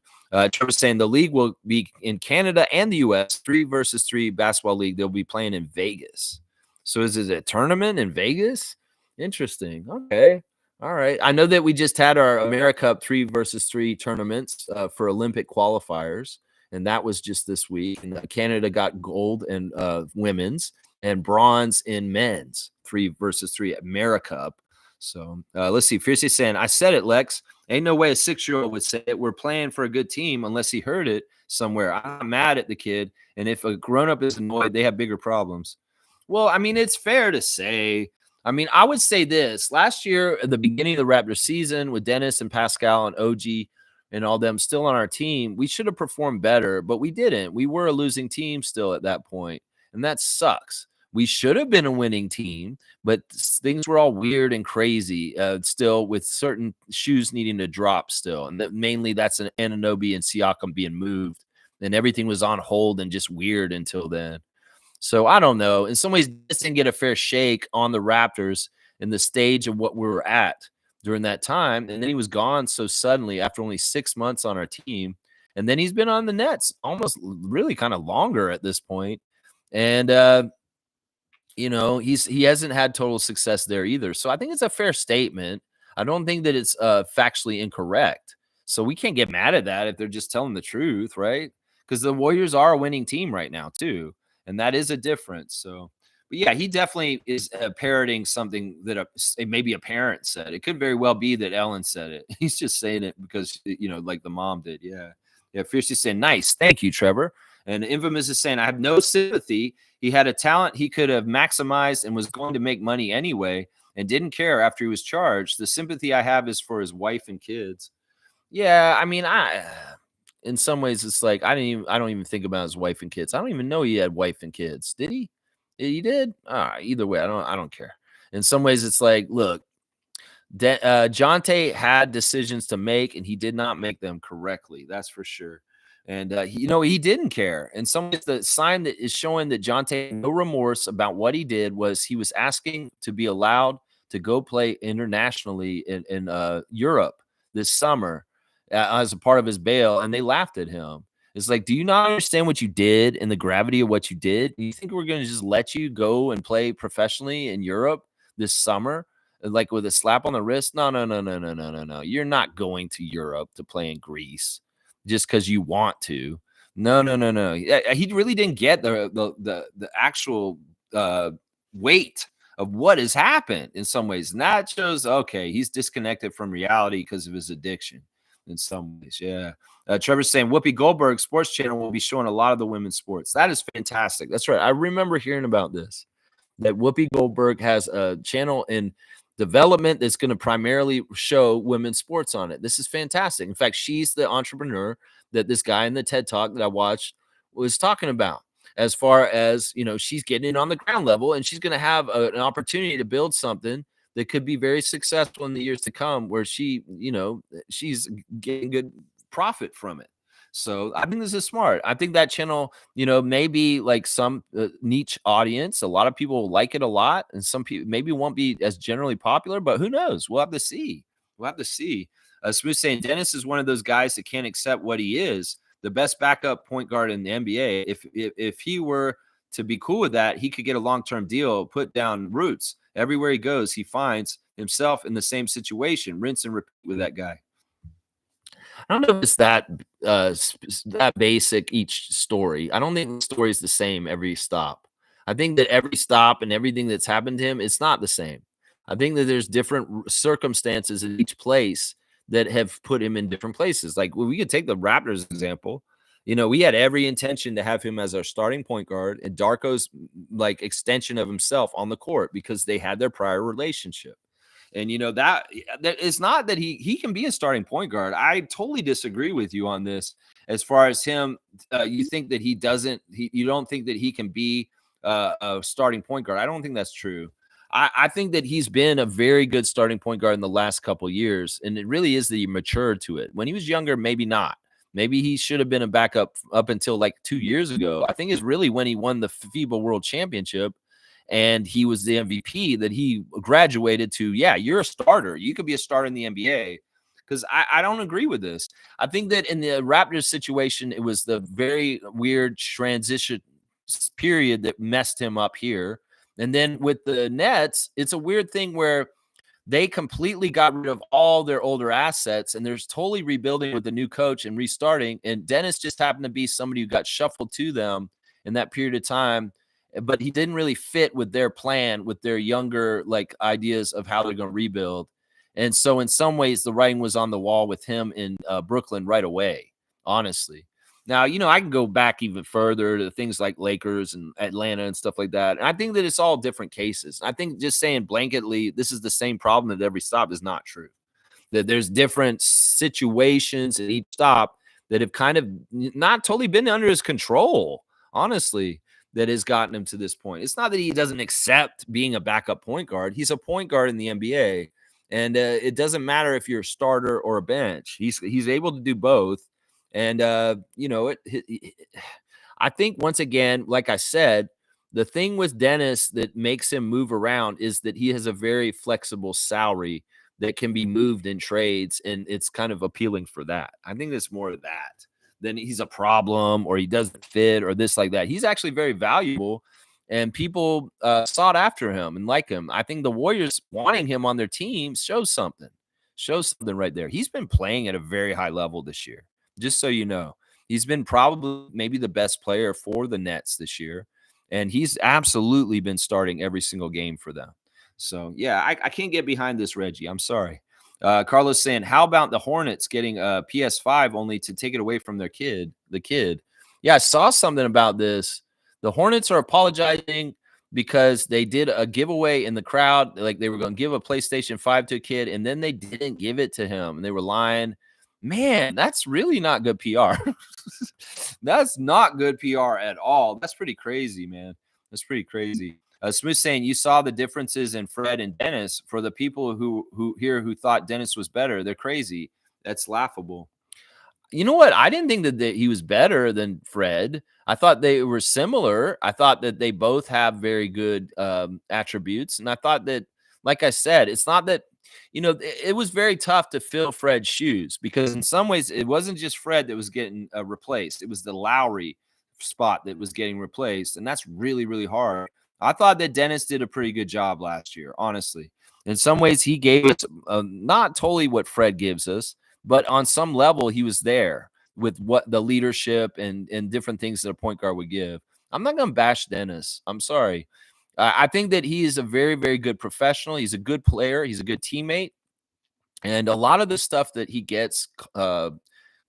Trevor's saying the league will be in Canada and the U.S., 3-versus-3 basketball league. They'll be playing in Vegas. So is it a tournament in Vegas? Interesting. Okay. All right. I know that we just had our AmeriCup 3-versus-3 tournaments for Olympic qualifiers. And that was just this week. And Canada got gold in women's and bronze in men's 3-versus-3 AmeriCup. So let's see. Fiercely saying, I said it, Lex. Ain't no way a 6-year-old would say it. We're playing for a good team unless he heard it somewhere. I'm mad at the kid. And if a grown-up is annoyed, they have bigger problems. Well, I mean, it's fair to say I mean, I would say this last year at the beginning of the Raptors season with Dennis and Pascal and OG and all them still on our team, we should have performed better, but we didn't. We were a losing team still at that point, and that sucks. We should have been a winning team, but things were all weird and crazy still with certain shoes needing to drop still. And mainly that's an Anunoby and Siakam being moved, and everything was on hold and just weird until then. So I don't know. In some ways, this didn't get a fair shake on the Raptors in the stage of what we were at during that time. And then he was gone so suddenly after only 6 months on our team. And then he's been on the Nets almost really kind of longer at this point. And he hasn't had total success there either. So I think it's a fair statement. I don't think that it's factually incorrect. So we can't get mad at that if they're just telling the truth, right? Because the Warriors are a winning team right now too, and that is a difference. So, but yeah, he definitely is parroting something that maybe a parent said. It could very well be that Ellen said it. He's just saying it because like the mom did. Yeah, Fiercely saying, "Nice, thank you, Trevor." And Infamous is saying, "I have no sympathy. He had a talent he could have maximized and was going to make money anyway, and didn't care after he was charged. The sympathy I have is for his wife and kids." Yeah, I mean, in some ways it's like I don't even think about his wife and kids. I don't even know he had wife and kids. Did he? He did? Either way, I don't care. In some ways it's like, look, Jontay had decisions to make and he did not make them correctly. That's for sure. And he didn't care. In some ways, the sign that is showing that Jontay had no remorse about what he did was he was asking to be allowed to go play internationally in Europe this summer as a part of his bail, and they laughed at him. It's like, do you not understand what you did and the gravity of what you did? You think we're going to just let you go and play professionally in Europe this summer, like with a slap on the wrist? No, no, no, no, no, no, no, no. You're not going to Europe to play in Greece just because you want to. No, no, no, no. He really didn't get the actual weight of what has happened in some ways. And that shows, okay, he's disconnected from reality because of his addiction in some ways. Yeah. Trevor's saying Whoopi Goldberg Sports Channel will be showing a lot of the women's sports. That is fantastic. That's right. I remember hearing about this, that Whoopi Goldberg has a channel in development that's going to primarily show women's sports on it. This is fantastic. In fact, she's the entrepreneur that this guy in the TED Talk that I watched was talking about. As far as, she's getting in on the ground level, and she's going to have an opportunity to build something that could be very successful in the years to come, where she's getting good profit from it. So I think this is smart. I think that channel, maybe like some niche audience. A lot of people will like it a lot, and some people maybe won't be as generally popular, but who knows? We'll have to see. We'll have to see. Smooth saying Dennis is one of those guys that can't accept what he is, the best backup point guard in the NBA. If he were to be cool with that, he could get a long-term deal, put down roots. Everywhere he goes, he finds himself in the same situation. Rinse and repeat with that guy. I don't know if it's that basic each story. I don't think the story is the same every stop. I think that every stop and everything that's happened to him, it's not the same. I think that there's different circumstances in each place that have put him in different places. Like, we could take the Raptors example. We had every intention to have him as our starting point guard and Darko's like extension of himself on the court because they had their prior relationship. And that it's not that he can be a starting point guard. I totally disagree with you on this. As far as him, you think that you don't think that he can be a starting point guard. I don't think that's true. I think that he's been a very good starting point guard in the last couple of years, and it really is that he matured to it. When he was younger, maybe not. Maybe he should have been a backup up until like 2 years ago. I think it's really when he won the FIBA World Championship and he was the MVP that he graduated to, yeah, you're a starter. You could be a starter in the NBA. Because I don't agree with this. I think that in the Raptors situation, it was the very weird transition period that messed him up here. And then with the Nets, it's a weird thing where they completely got rid of all their older assets and they're totally rebuilding with the new coach and restarting. And Dennis just happened to be somebody who got shuffled to them in that period of time. But he didn't really fit with their plan, with their younger like ideas of how they're going to rebuild. And so in some ways, the writing was on the wall with him in Brooklyn right away, honestly. Now, I can go back even further to things like Lakers and Atlanta and stuff like that. And I think that it's all different cases. I think just saying blanketly, this is the same problem at every stop is not true. That there's different situations at each stop that have kind of not totally been under his control, honestly, that has gotten him to this point. It's not that he doesn't accept being a backup point guard. He's a point guard in the NBA. And it doesn't matter if you're a starter or a bench. He's able to do both. And I think once again, like I said, the thing with Dennis that makes him move around is that he has a very flexible salary that can be moved in trades, and it's kind of appealing for that. I think there's more of that than he's a problem or he doesn't fit or this like that. He's actually very valuable, and people sought after him and like him. I think the Warriors wanting him on their team shows something. Shows something right there. He's been playing at a very high level this year, just so you know. He's been probably maybe the best player for the Nets this year, and he's absolutely been starting every single game for them. So, yeah, I can't get behind this, Reggie. I'm sorry. Carlos saying, how about the Hornets getting a PS5 only to take it away from the kid? Yeah, I saw something about this. The Hornets are apologizing because they did a giveaway in the crowd. Like they were going to give a PlayStation 5 to a kid, and then they didn't give it to him. And they were lying. Man, that's really not good PR. That's not good PR at all. That's pretty crazy, man. That's pretty crazy. Smith saying you saw the differences in Fred and Dennis. For the people who thought Dennis was better, they're crazy. That's laughable. You know what? I didn't think that he was better than Fred. I thought they were similar. I thought that they both have very good attributes. And I thought that, like I said, it's not that, it was very tough to fill Fred's shoes because in some ways it wasn't just Fred that was getting replaced. It was the Lowry spot that was getting replaced. And that's really, really hard. I thought that Dennis did a pretty good job last year, honestly. In some ways, he gave us not totally what Fred gives us, but on some level, he was there with what the leadership and different things that a point guard would give. I'm not going to bash Dennis. I'm sorry. I think that he is a very, very good professional. He's a good player. He's a good teammate. And a lot of the stuff that he gets kind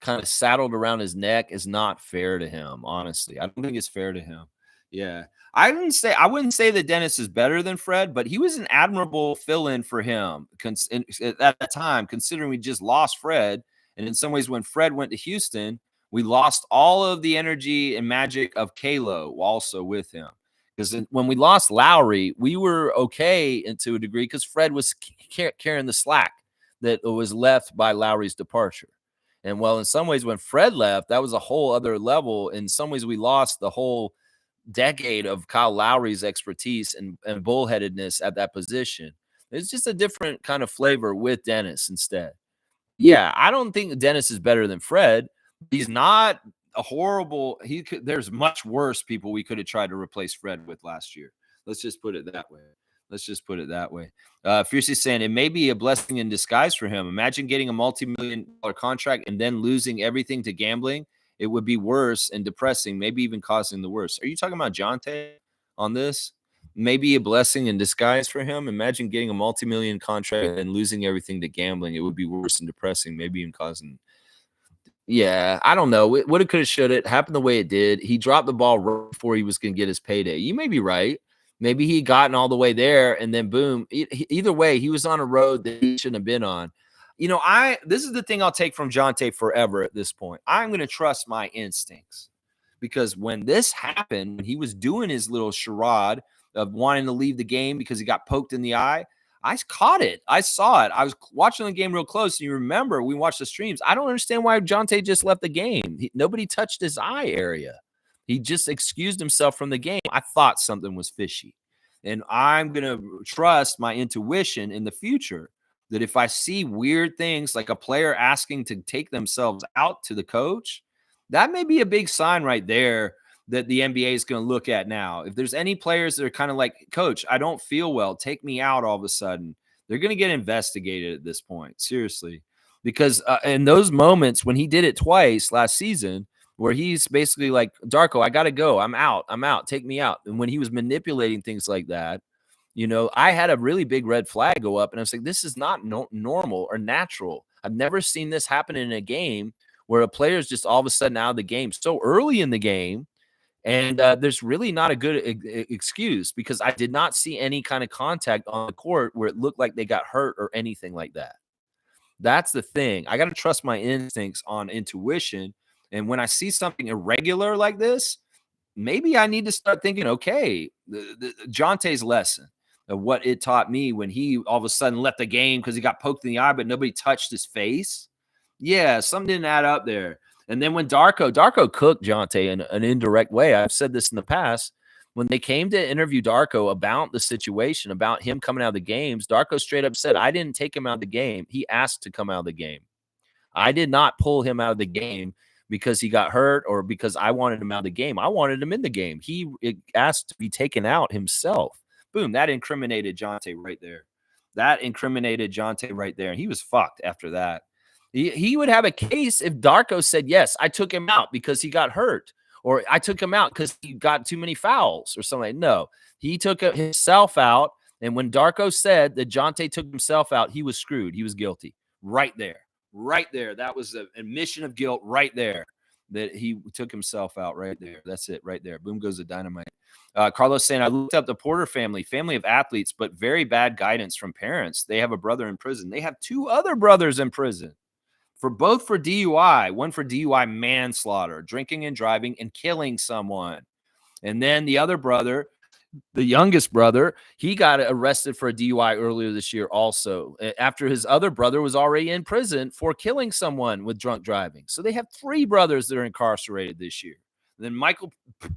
of saddled around his neck is not fair to him, honestly. I don't think it's fair to him. Yeah. I wouldn't say that Dennis is better than Fred, but he was an admirable fill-in for him at that time, considering we just lost Fred. And in some ways, when Fred went to Houston, we lost all of the energy and magic of Kalo also with him. Because when we lost Lowry, we were okay to a degree because Fred was carrying the slack that was left by Lowry's departure. And well, in some ways, when Fred left, that was a whole other level. In some ways, we lost the whole decade of Kyle Lowry's expertise and bullheadedness at that position. It's just a different kind of flavor with Dennis instead. Yeah, I don't think Dennis is better than Fred. He's not a horrible. There's much worse people we could have tried to replace Fred with last year. Let's just put it that way. Fiercely saying it may be a blessing in disguise for him. Imagine getting a multi-million-dollar contract and then losing everything to gambling. It would be worse and depressing, maybe even causing the worst. Are you talking about Jontay on this? Maybe a blessing in disguise for him. Imagine getting a multi-million contract and losing everything to gambling. It would be worse and depressing, maybe even causing. Yeah, I don't know. What it could have, should it happened the way it did. He dropped the ball right before he was going to get his payday. You may be right. Maybe he gotten all the way there and then boom. Either way, he was on a road that he shouldn't have been on. This is the thing I'll take from Jontay forever at this point. I'm going to trust my instincts because when this happened, when he was doing his little charade of wanting to leave the game because he got poked in the eye, I caught it. I saw it. I was watching the game real close. And you remember we watched the streams. I don't understand why Jontay just left the game. Nobody touched his eye area. He just excused himself from the game. I thought something was fishy. And I'm going to trust my intuition in the future that if I see weird things like a player asking to take themselves out to the coach, that may be a big sign right there that the NBA is going to look at now. If there's any players that are kind of like, coach, I don't feel well, take me out all of a sudden, they're going to get investigated at this point. Seriously. Because in those moments when he did it twice last season, where he's basically like, Darko, I got to go. I'm out. Take me out. And when he was manipulating things like that, I had a really big red flag go up and I was like, this is not normal or natural. I've never seen this happen in a game where a player is just all of a sudden out of the game so early in the game. And there's really not a good excuse, because I did not see any kind of contact on the court where it looked like they got hurt or anything like that. That's the thing. I got to trust my instincts on intuition. And when I see something irregular like this, maybe I need to start thinking, okay, Jontay's lesson of what it taught me when he all of a sudden left the game because he got poked in the eye, but nobody touched his face. Yeah, something didn't add up there. And then when Darko cooked Jontay in an indirect way. I've said this in the past. When they came to interview Darko about the situation, about him coming out of the games, Darko straight up said, I didn't take him out of the game. He asked to come out of the game. I did not pull him out of the game because he got hurt or because I wanted him out of the game. I wanted him in the game. He asked to be taken out himself. Boom, that incriminated Jontay right there. That incriminated Jontay right there. And he was fucked after that. He would have a case if Darko said, yes, I took him out because he got hurt, or I took him out because he got too many fouls or something. No, he took himself out. And when Darko said that Jontay took himself out, he was screwed. He was guilty right there. Right there. That was an admission of guilt right there, that he took himself out right there. That's it right there. Boom goes the dynamite. Carlos saying, I looked up the Porter family of athletes, but very bad guidance from parents. They have a brother in prison. They have two other brothers in prison. For DUI, one for DUI manslaughter, drinking and driving and killing someone. And then the other brother, the youngest brother, he got arrested for a DUI earlier this year also, after his other brother was already in prison for killing someone with drunk driving. So they have three brothers that are incarcerated this year. And then Michael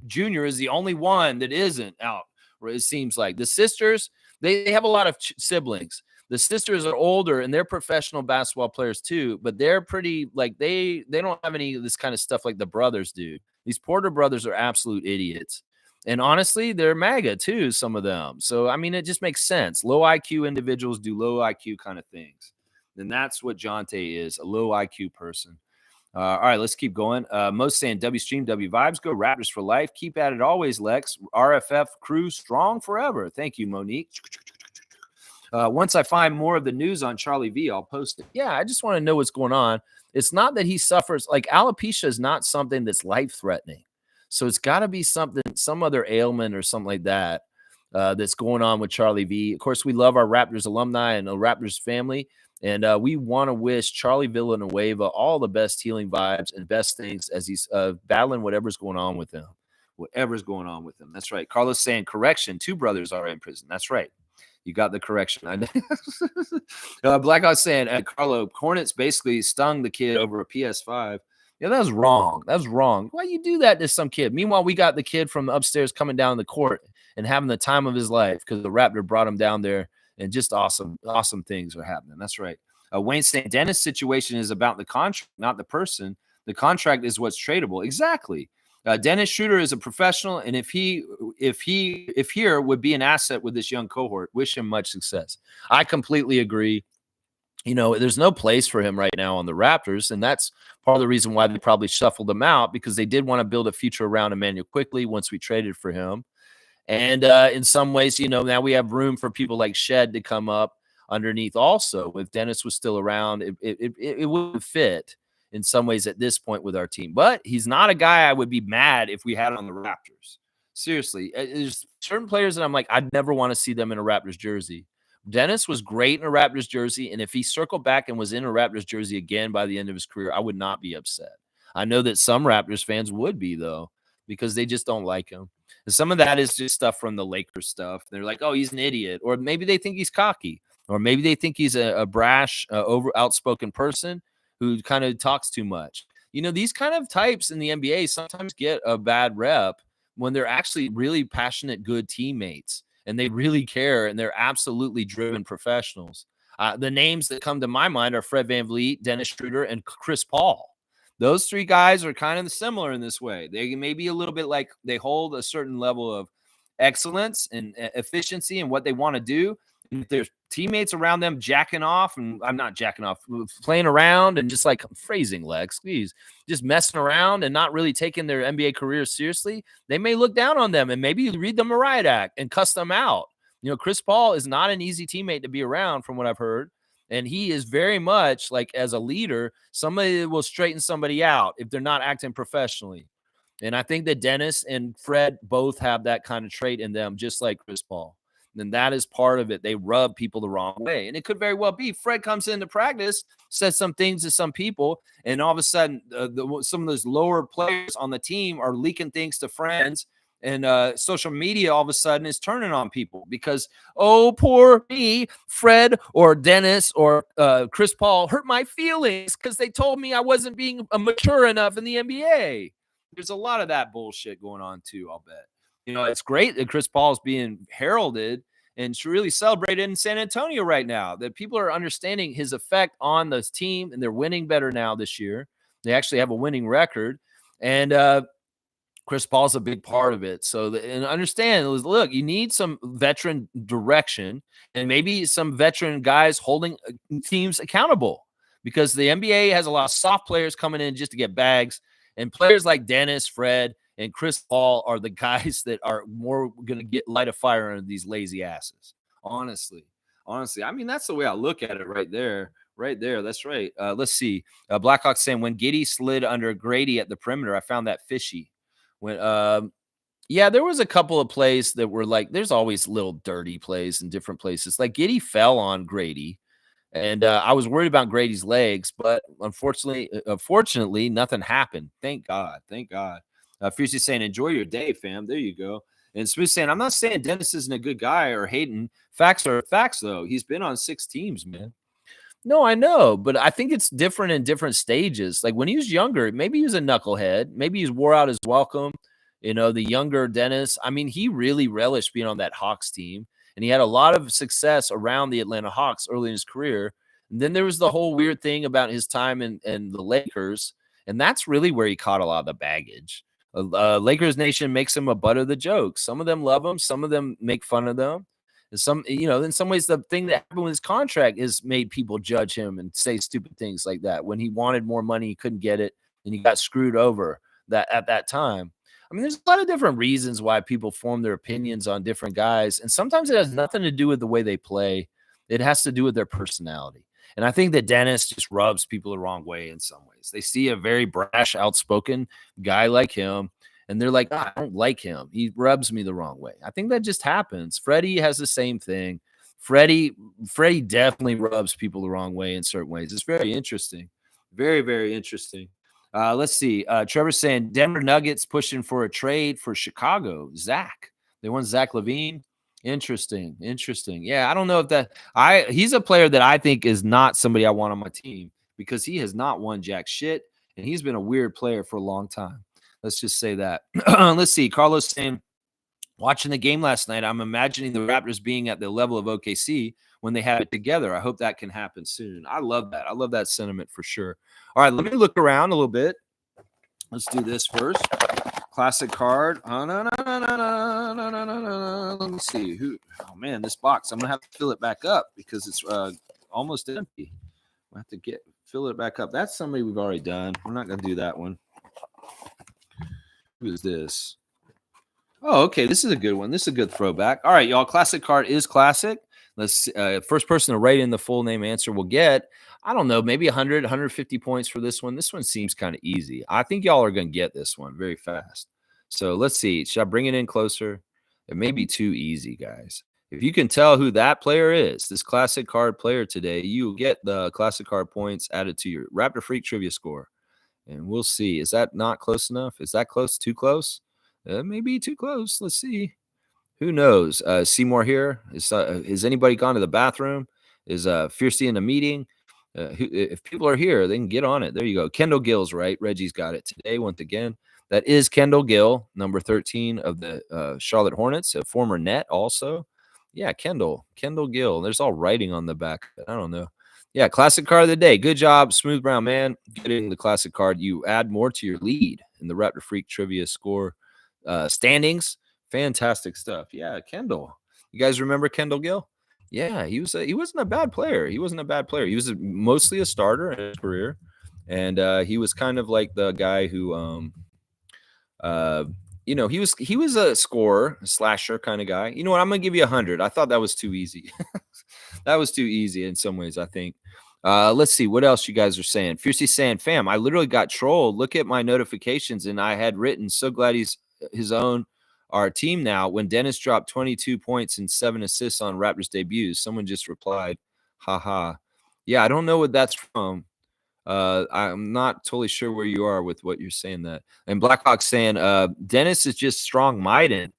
Jr. is the only one that isn't out, it seems like. The sisters, they have a lot of siblings. The sisters are older and they're professional basketball players too, but they're pretty, like, they don't have any of this kind of stuff like the brothers do. These Porter brothers are absolute idiots. And honestly, they're MAGA too, some of them. So, I mean, it just makes sense. Low IQ individuals do low IQ kind of things. And that's what Jontay is, a low IQ person. All right, let's keep going. Most saying W Stream, W Vibes, go Raptors for life. Keep at it always, Lex. RFF crew strong forever. Thank you, Monique. Once I find more of the news on Charlie V, I'll post it. Yeah, I just want to know what's going on. It's not that he suffers, like alopecia is not something that's life-threatening. So it's got to be something, some other ailment or something like that that's going on with Charlie V. Of course, we love our Raptors alumni and the Raptors family. And we want to wish Charlie Villanueva all the best healing vibes and best things as he's battling whatever's going on with him. Whatever's going on with him. That's right. Carlos saying, correction, two brothers are in prison. That's right. You got the correction. Blackout saying, Carlo, Hornets basically stung the kid over a PS5. Yeah, that was wrong. That was wrong. Why you do that to some kid? Meanwhile, we got the kid from upstairs coming down the court and having the time of his life because the Raptor brought him down there, and just awesome things are happening. That's right. Wayne saying, Dennis' situation is about the contract, not the person. The contract is what's tradable. Exactly. Dennis Schroeder is a professional, and if here would be an asset with this young cohort, wish him much success. I completely agree. You know, there's no place for him right now on the Raptors, and that's part of the reason why they probably shuffled him out, because they did want to build a future around Emmanuel quickly once we traded for him. And in some ways, you know, now we have room for people like Shed to come up underneath also. If Dennis was still around, it wouldn't fit in some ways at this point with our team. But he's not a guy I would be mad if we had on the Raptors. Seriously, there's certain players that I'm like, I'd never want to see them in a Raptors jersey. Dennis was great in a Raptors jersey, and if he circled back and was in a Raptors jersey again by the end of his career, I would not be upset. I know that some Raptors fans would be, though, because they just don't like him. And some of that is just stuff from the Lakers stuff. They're like, oh, he's an idiot. Or maybe they think he's cocky. Or maybe they think he's a brash, outspoken person who kind of talks too much. You know, these kind of types in the NBA sometimes get a bad rep when they're actually really passionate, good teammates, and they really care, and they're absolutely driven professionals. The names that come to my mind are Fred VanVleet, Dennis Schroeder, and Chris Paul. Those three guys are kind of similar in this way. They may be a little bit like they hold a certain level of excellence and efficiency in what they want to do. And if there's teammates around them jacking off, and I'm not jacking off, playing around and just like phrasing, Lex, please, just messing around and not really taking their NBA careers seriously, they may look down on them and maybe read the Mariah Act and cuss them out. You know, Chris Paul is not an easy teammate to be around from what I've heard. And he is very much like, as a leader, somebody that will straighten somebody out if they're not acting professionally. And I think that Dennis and Fred both have that kind of trait in them, just like Chris Paul. And that is part of it. They rub people the wrong way. And it could very well be Fred comes into practice, says some things to some people, and all of a sudden, some of those lower players on the team are leaking things to friends. And social media all of a sudden is turning on people because, oh, poor me, Fred or Dennis or Chris Paul hurt my feelings because they told me I wasn't being mature enough in the NBA. There's a lot of that bullshit going on too, I'll bet. It's great that Chris Paul is being heralded and really celebrated in San Antonio right now, that people are understanding his effect on this team, and they're winning better now this year. They actually have a winning record. And Chris Paul's a big part of it. So, and understand, look, you need some veteran direction and maybe some veteran guys holding teams accountable, because the NBA has a lot of soft players coming in just to get bags. And players like Dennis, Fred, and Chris Paul are the guys that are more going to light a fire under these lazy asses. Honestly. I mean, that's the way I look at it right there. Right there. That's right. Let's see. Blackhawks saying, when Giddey slid under Grady at the perimeter, I found that fishy. Yeah, there was a couple of plays that were like, there's always little dirty plays in different places. Like Giddey fell on Grady. And I was worried about Grady's legs, but fortunately, nothing happened. Thank God. Fiercey saying, enjoy your day, fam. There you go. And Smooth saying, I'm not saying Dennis isn't a good guy or hating. Facts are facts, though. He's been on 6 teams, man. No, I know, but I think it's different in different stages. Like when he was younger, maybe he was a knucklehead. Maybe he's wore out his welcome. The younger Dennis, I mean, he really relished being on that Hawks team. And he had a lot of success around the Atlanta Hawks early in his career. And then there was the whole weird thing about his time in the Lakers. And that's really where he caught a lot of the baggage. Lakers Nation makes him a butt of the joke. Some of them love him. Some of them make fun of them. And in some ways, the thing that happened with his contract is made people judge him and say stupid things like that. When he wanted more money, he couldn't get it. And he got screwed over at that time. I mean, there's a lot of different reasons why people form their opinions on different guys. And sometimes it has nothing to do with the way they play. It has to do with their personality. And I think that Dennis just rubs people the wrong way in some ways. They see a very brash, outspoken guy like him, and they're like, I don't like him. He rubs me the wrong way. I think that just happens. Freddie has the same thing. Freddie definitely rubs people the wrong way in certain ways. It's very interesting. Very, very interesting. Let's see. Trevor's saying Denver Nuggets pushing for a trade for Chicago. Zach. They want Zach LaVine. Interesting. Yeah, I don't know if he's a player that I think is not somebody I want on my team, because he has not won jack shit, and he's been a weird player for a long time. Let's just say that. Let's see. Carlos saying, watching the game last night, I'm imagining the Raptors being at the level of OKC when they have it together. I hope that can happen soon. I love that. I love that sentiment for sure. All right, let me look around a little bit. Let's do this first. Classic card. Oh, no. Let me see. Oh, man, this box. I'm going to have to fill it back up because it's almost empty. I have to fill it back up. That's somebody we've already done. We're not going to do that one. Who is this? Oh, okay. This is a good one. This is a good throwback. All right, y'all. Classic card is classic. Let's first person to write in the full name answer will get, I don't know, maybe 100, 150 points for this one. This one seems kind of easy. I think y'all are going to get this one very fast. So let's see. Should I bring it in closer? It may be too easy, guys. If you can tell who that player is, this classic card player today, you will get the classic card points added to your Raptor Freak trivia score. And we'll see. Is that not close enough? Is that close? Too close? Maybe too close. Let's see. Who knows? Seymour here. Is anybody gone to the bathroom? Is Fiercey in a meeting? If people are here, they can get on it. There you go. Kendall Gill's right. Reggie's got it today once again. That is Kendall Gill, number 13 of the Charlotte Hornets, a former net also. Yeah, Kendall Gill. There's all writing on the back. I don't know. Yeah, classic card of the day. Good job, Smooth Brown Man. Getting the classic card. You add more to your lead in the Raptor Freak trivia score standings. Fantastic stuff. Yeah, Kendall. You guys remember Kendall Gill? Yeah, he wasn't a bad player. He wasn't a bad player. He was mostly a starter in his career, and he was kind of like the guy who he was a scorer, a slasher kind of guy. You know what? I'm gonna give you 100. I thought that was too easy. That was too easy in some ways, I think. Let's see what else you guys are saying. Fiercely saying, fam, I literally got trolled. Look at my notifications, and I had written, so glad he's his own our team now. When Dennis dropped 22 points and 7 assists on Raptors debuts, someone just replied, haha. Yeah, I don't know what that's from. I'm not totally sure where you are with what you're saying that. And Blackhawk saying, Dennis is just minded.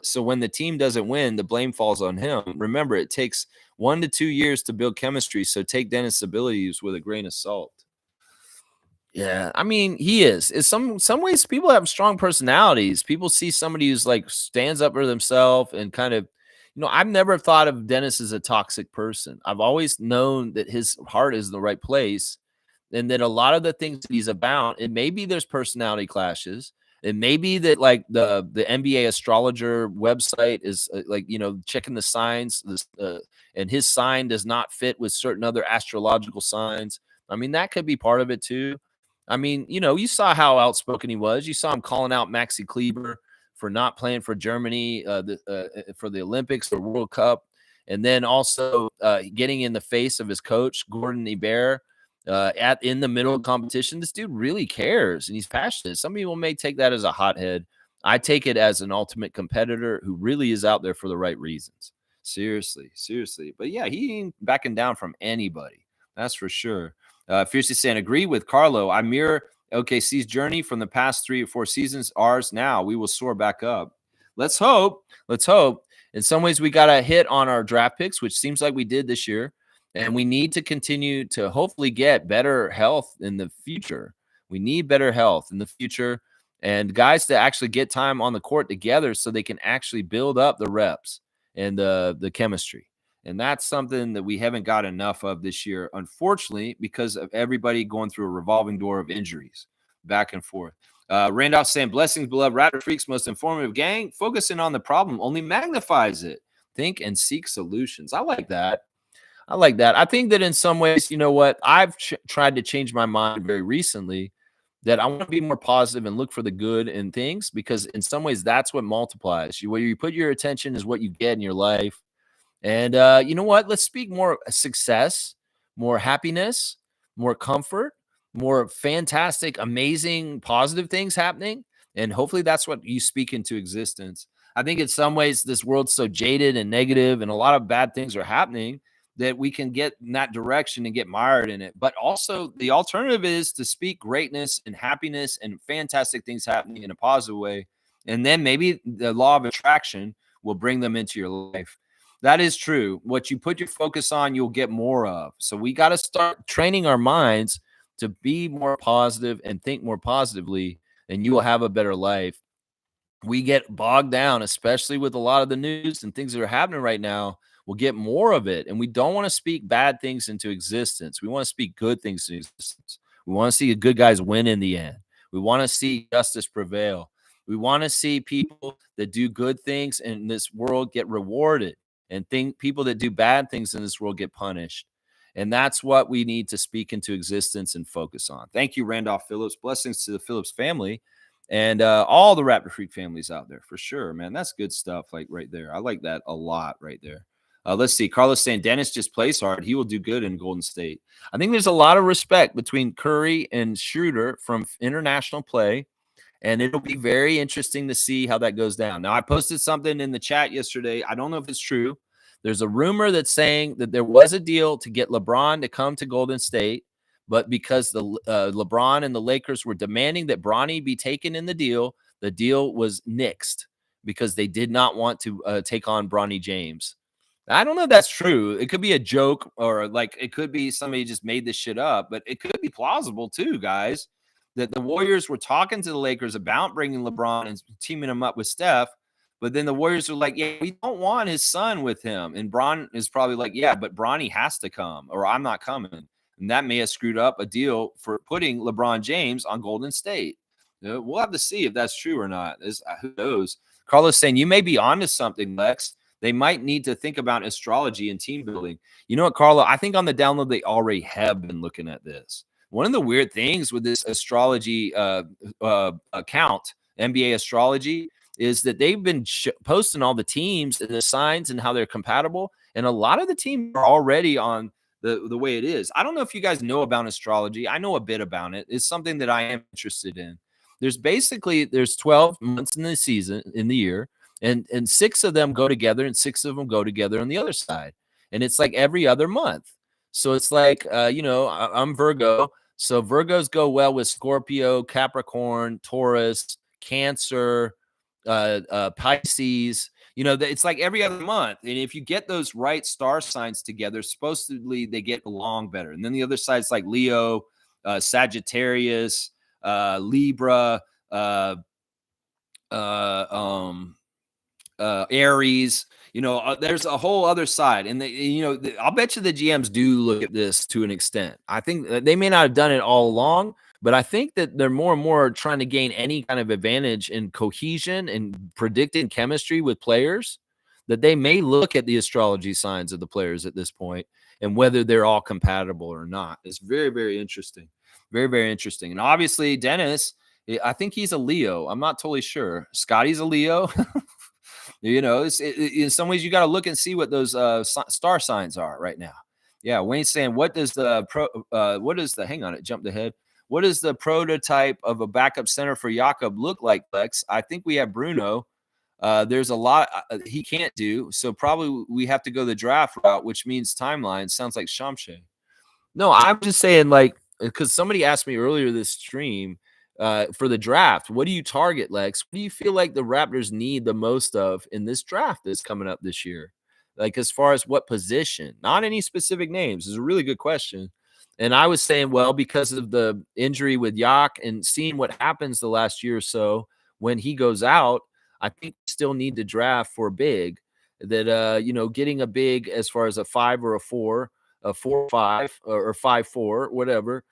So when the team doesn't win, the blame falls on him. Remember, it takes 1 to 2 years to build chemistry. So take Dennis' abilities with a grain of salt. Yeah, I mean, he is. In some ways, people have strong personalities. People see somebody who's like stands up for themselves and kind of, I've never thought of Dennis as a toxic person. I've always known that his heart is in the right place, and that a lot of the things that he's about, it maybe there's personality clashes. It may be that like the NBA astrologer website is like checking the signs, and his sign does not fit with certain other astrological signs. I mean, that could be part of it too. I mean, you saw how outspoken he was. You saw him calling out Maxi Kleber for not playing for Germany for the Olympics or World Cup, and then also getting in the face of his coach Gordon Hebert in the middle of competition. This dude really cares and he's passionate. Some people may take that as a hothead. I take it as an ultimate competitor who really is out there for the right reasons. Seriously. But yeah, he ain't backing down from anybody. That's for sure. Fiercely saying, agree with Carlo. I mirror OKC's journey from the past 3 or 4 seasons. Ours now. We will soar back up. Let's hope. In some ways, we got a hit on our draft picks, which seems like we did this year. And we need to continue to hopefully get better health in the future. We need better health in the future and guys to actually get time on the court together so they can actually build up the reps and the chemistry. And that's something that we haven't got enough of this year, unfortunately, because of everybody going through a revolving door of injuries back and forth. Randolph saying, blessings, beloved Raptor Freaks, most informative gang. Focusing on the problem only magnifies it. Think and seek solutions. I like that. I think that in some ways, you know what? I've tried to change my mind very recently that I want to be more positive and look for the good in things, because in some ways that's what multiplies. Where you put your attention is what you get in your life. And you know what? Let's speak more success, more happiness, more comfort, more fantastic, amazing, positive things happening. And hopefully that's what you speak into existence. I think in some ways this world's so jaded and negative and a lot of bad things are happening that we can get in that direction and get mired in it. But also the alternative is to speak greatness and happiness and fantastic things happening in a positive way. And then maybe the law of attraction will bring them into your life. That is true. What you put your focus on, you'll get more of. So we got to start training our minds to be more positive and think more positively, and you will have a better life. We get bogged down, especially with a lot of the news and things that are happening right now. We'll get more of it. And we don't want to speak bad things into existence. We want to speak good things into existence. We want to see the good guys win in the end. We want to see justice prevail. We want to see people that do good things in this world get rewarded, and people that do bad things in this world get punished. And that's what we need to speak into existence and focus on. Thank you, Randolph Phillips. Blessings to the Phillips family and all the Raptor Freak families out there, for sure, man. That's good stuff, like right there. I like that a lot right there. Let's see. Carlos saying Dennis just plays hard. He will do good in Golden State. I think there's a lot of respect between Curry and Schroeder from international play, and it'll be very interesting to see how that goes down. Now, I posted something in the chat yesterday. I don't know if it's true. There's a rumor that's saying that there was a deal to get LeBron to come to Golden State, but because the LeBron and the Lakers were demanding that Bronny be taken in the deal was nixed because they did not want to take on Bronny James. I don't know if that's true. It could be a joke, or like it could be somebody just made this shit up, but it could be plausible too, guys, that the Warriors were talking to the Lakers about bringing LeBron and teaming him up with Steph. But then the Warriors are like, yeah, we don't want his son with him. And Bron is probably like, yeah, but Bronny has to come or I'm not coming. And that may have screwed up a deal for putting LeBron James on Golden State. We'll have to see if that's true or not. Who knows? Carlos saying, you may be onto something, Lex. They might need to think about astrology and team building. You know what, Carlo? I think on the download, they already have been looking at this. One of the weird things with this astrology account NBA astrology, is that they've been posting all the teams and the signs and how they're compatible. And a lot of the teams are already on the way it is. I don't know if you guys know about astrology. I know a bit about it. It's something that I am interested in. There's 12 months in the season, in the year, and 6 of them go together and 6 of them go together on the other side. And it's like every other month. So it's like, I'm Virgo. So Virgos go well with Scorpio, Capricorn, Taurus, Cancer, Pisces. It's like every other month. And if you get those right star signs together, supposedly they get along better. And then the other side's like Leo, Sagittarius, Libra, Aries. There's a whole other side, and I'll bet you the GMs do look at this to an extent. I think they may not have done it all along, but I think that they're more and more trying to gain any kind of advantage in cohesion and predicting chemistry with players, that they may look at the astrology signs of the players at this point and whether they're all compatible or not. It's very, very interesting. Very, very interesting. And obviously, Dennis, I think he's a Leo. I'm not totally sure. Scotty's a Leo. In some ways you got to look and see what those star signs are right now. Yeah, Wayne's saying, what is the hang on, it jumped ahead. What does the prototype of a backup center for Jakob look like, Lex? I think we have Bruno. There's a lot he can't do, so probably we have to go the draft route, which means timeline. Sounds like Shamshay. No, I'm just saying, like, because somebody asked me earlier this stream, for the draft, what do you target, Lex? What do you feel like the Raptors need the most of in this draft that's coming up this year? Like, as far as what position, not any specific names, is a really good question. And I was saying, well, because of the injury with Yak and seeing what happens the last year or so when he goes out, I think we still need to draft for a big that, getting a big as far as a 5 or a 4, a 4-5 or 5-4, whatever,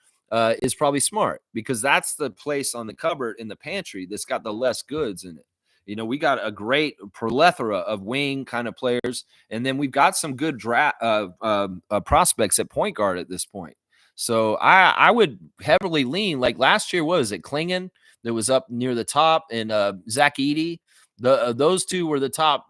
is probably smart, because that's the place on the cupboard in the pantry that's got the less goods in it. We got a great plethora of wing kind of players, and then we've got some good draft prospects at point guard at this point. So I would heavily lean, like last year, was it Klingon that was up near the top, and Zach Edey. Those two were the top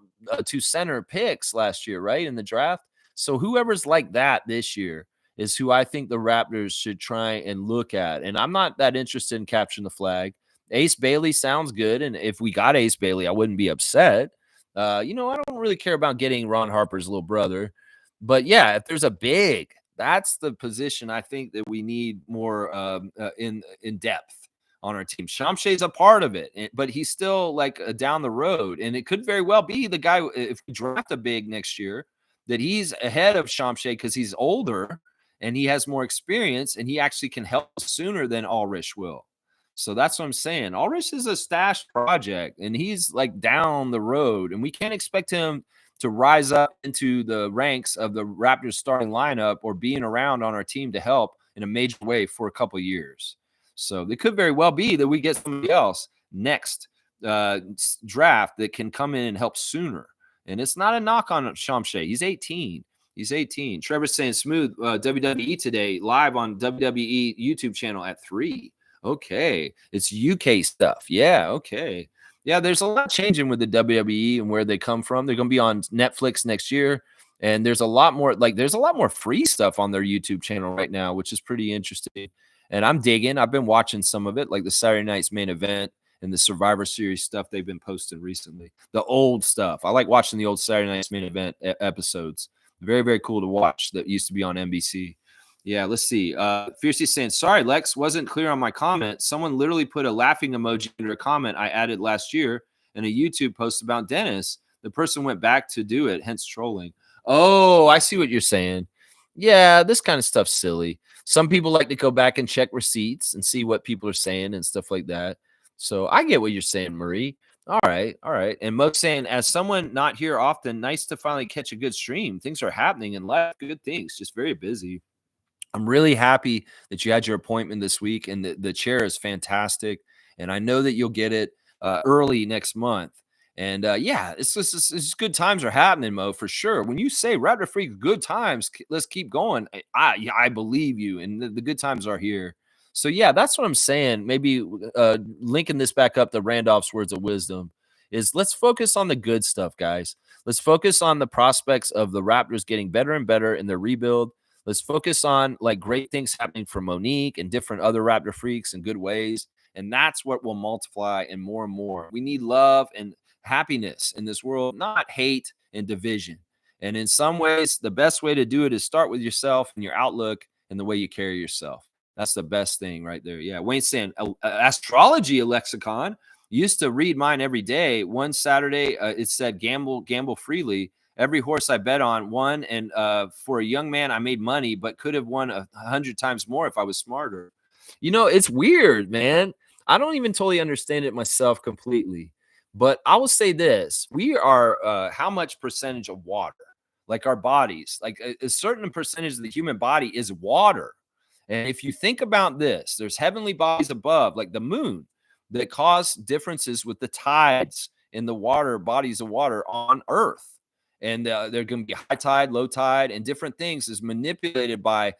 2 center picks last year, right, in the draft. So whoever's like that this year is who I think the Raptors should try and look at. And I'm not that interested in capturing the flag. Ace Bailey sounds good, and if we got Ace Bailey, I wouldn't be upset. I don't really care about getting Ron Harper's little brother. But, yeah, if there's a big, that's the position I think that we need more in depth on our team. Shamshay's a part of it, but he's still like down the road. And it could very well be the guy, if we draft a big next year, that he's ahead of Shamshay because he's older and he has more experience, and he actually can help sooner than Ulrich will. So that's what I'm saying. Ulrich is a stash project, and he's like down the road, and we can't expect him to rise up into the ranks of the Raptors starting lineup or being around on our team to help in a major way for a couple of years. So it could very well be that we get somebody else next draft that can come in and help sooner. And it's not a knock on Shamshay. He's 18. He's 18. Trevor's saying smooth WWE today, live on WWE YouTube channel at 3. Okay. It's UK stuff. Yeah. Okay. Yeah, there's a lot changing with the WWE and where they come from. They're going to be on Netflix next year. And there's a lot more free stuff on their YouTube channel right now, which is pretty interesting. And I'm digging. I've been watching some of it, like the Saturday Night's Main Event and the Survivor Series stuff they've been posting recently. The old stuff. I like watching the old Saturday Night's Main Event episodes. Very, very cool to watch. That used to be on NBC. Yeah, let's see. Fiercey saying, sorry, Lex, wasn't clear on my comment. Someone literally put a laughing emoji under a comment I added last year in a YouTube post about Dennis. The person went back to do it, hence trolling. Oh, I see what you're saying. Yeah, this kind of stuff's silly. Some people like to go back and check receipts and see what people are saying and stuff like that. So I get what you're saying, Marie. All right. And Mo's saying, as someone not here often, nice to finally catch a good stream. Things are happening in life. Good things. Just very busy. I'm really happy that you had your appointment this week, and the chair is fantastic. And I know that you'll get it early next month. And yeah, it's just good times are happening, Mo, for sure. When you say Raptor Freak, good times, let's keep going. I believe you, and the good times are here. So yeah, that's what I'm saying. Maybe linking this back up to Randolph's words of wisdom is let's focus on the good stuff, guys. Let's focus on the prospects of the Raptors getting better and better in their rebuild. Let's focus on like great things happening for Monique and different other Raptor freaks in good ways. And that's what will multiply and more and more. We need love and happiness in this world, not hate and division. And in some ways, the best way to do it is start with yourself and your outlook and the way you carry yourself. That's the best thing right there. Yeah. Wayne's saying astrology lexicon. Used to read mine every day. One Saturday, it said gamble freely. Every horse I bet on won. And for a young man, I made money, but could have won 100 times more if I was smarter. It's weird, man. I don't even totally understand it myself completely. But I will say this: we are how much percentage of water? Like our bodies, like a certain percentage of the human body is water. And if you think about this, there's heavenly bodies above, like the moon, that cause differences with the tides in the water, bodies of water on Earth. And they're going to be high tide, low tide, and different things is manipulated by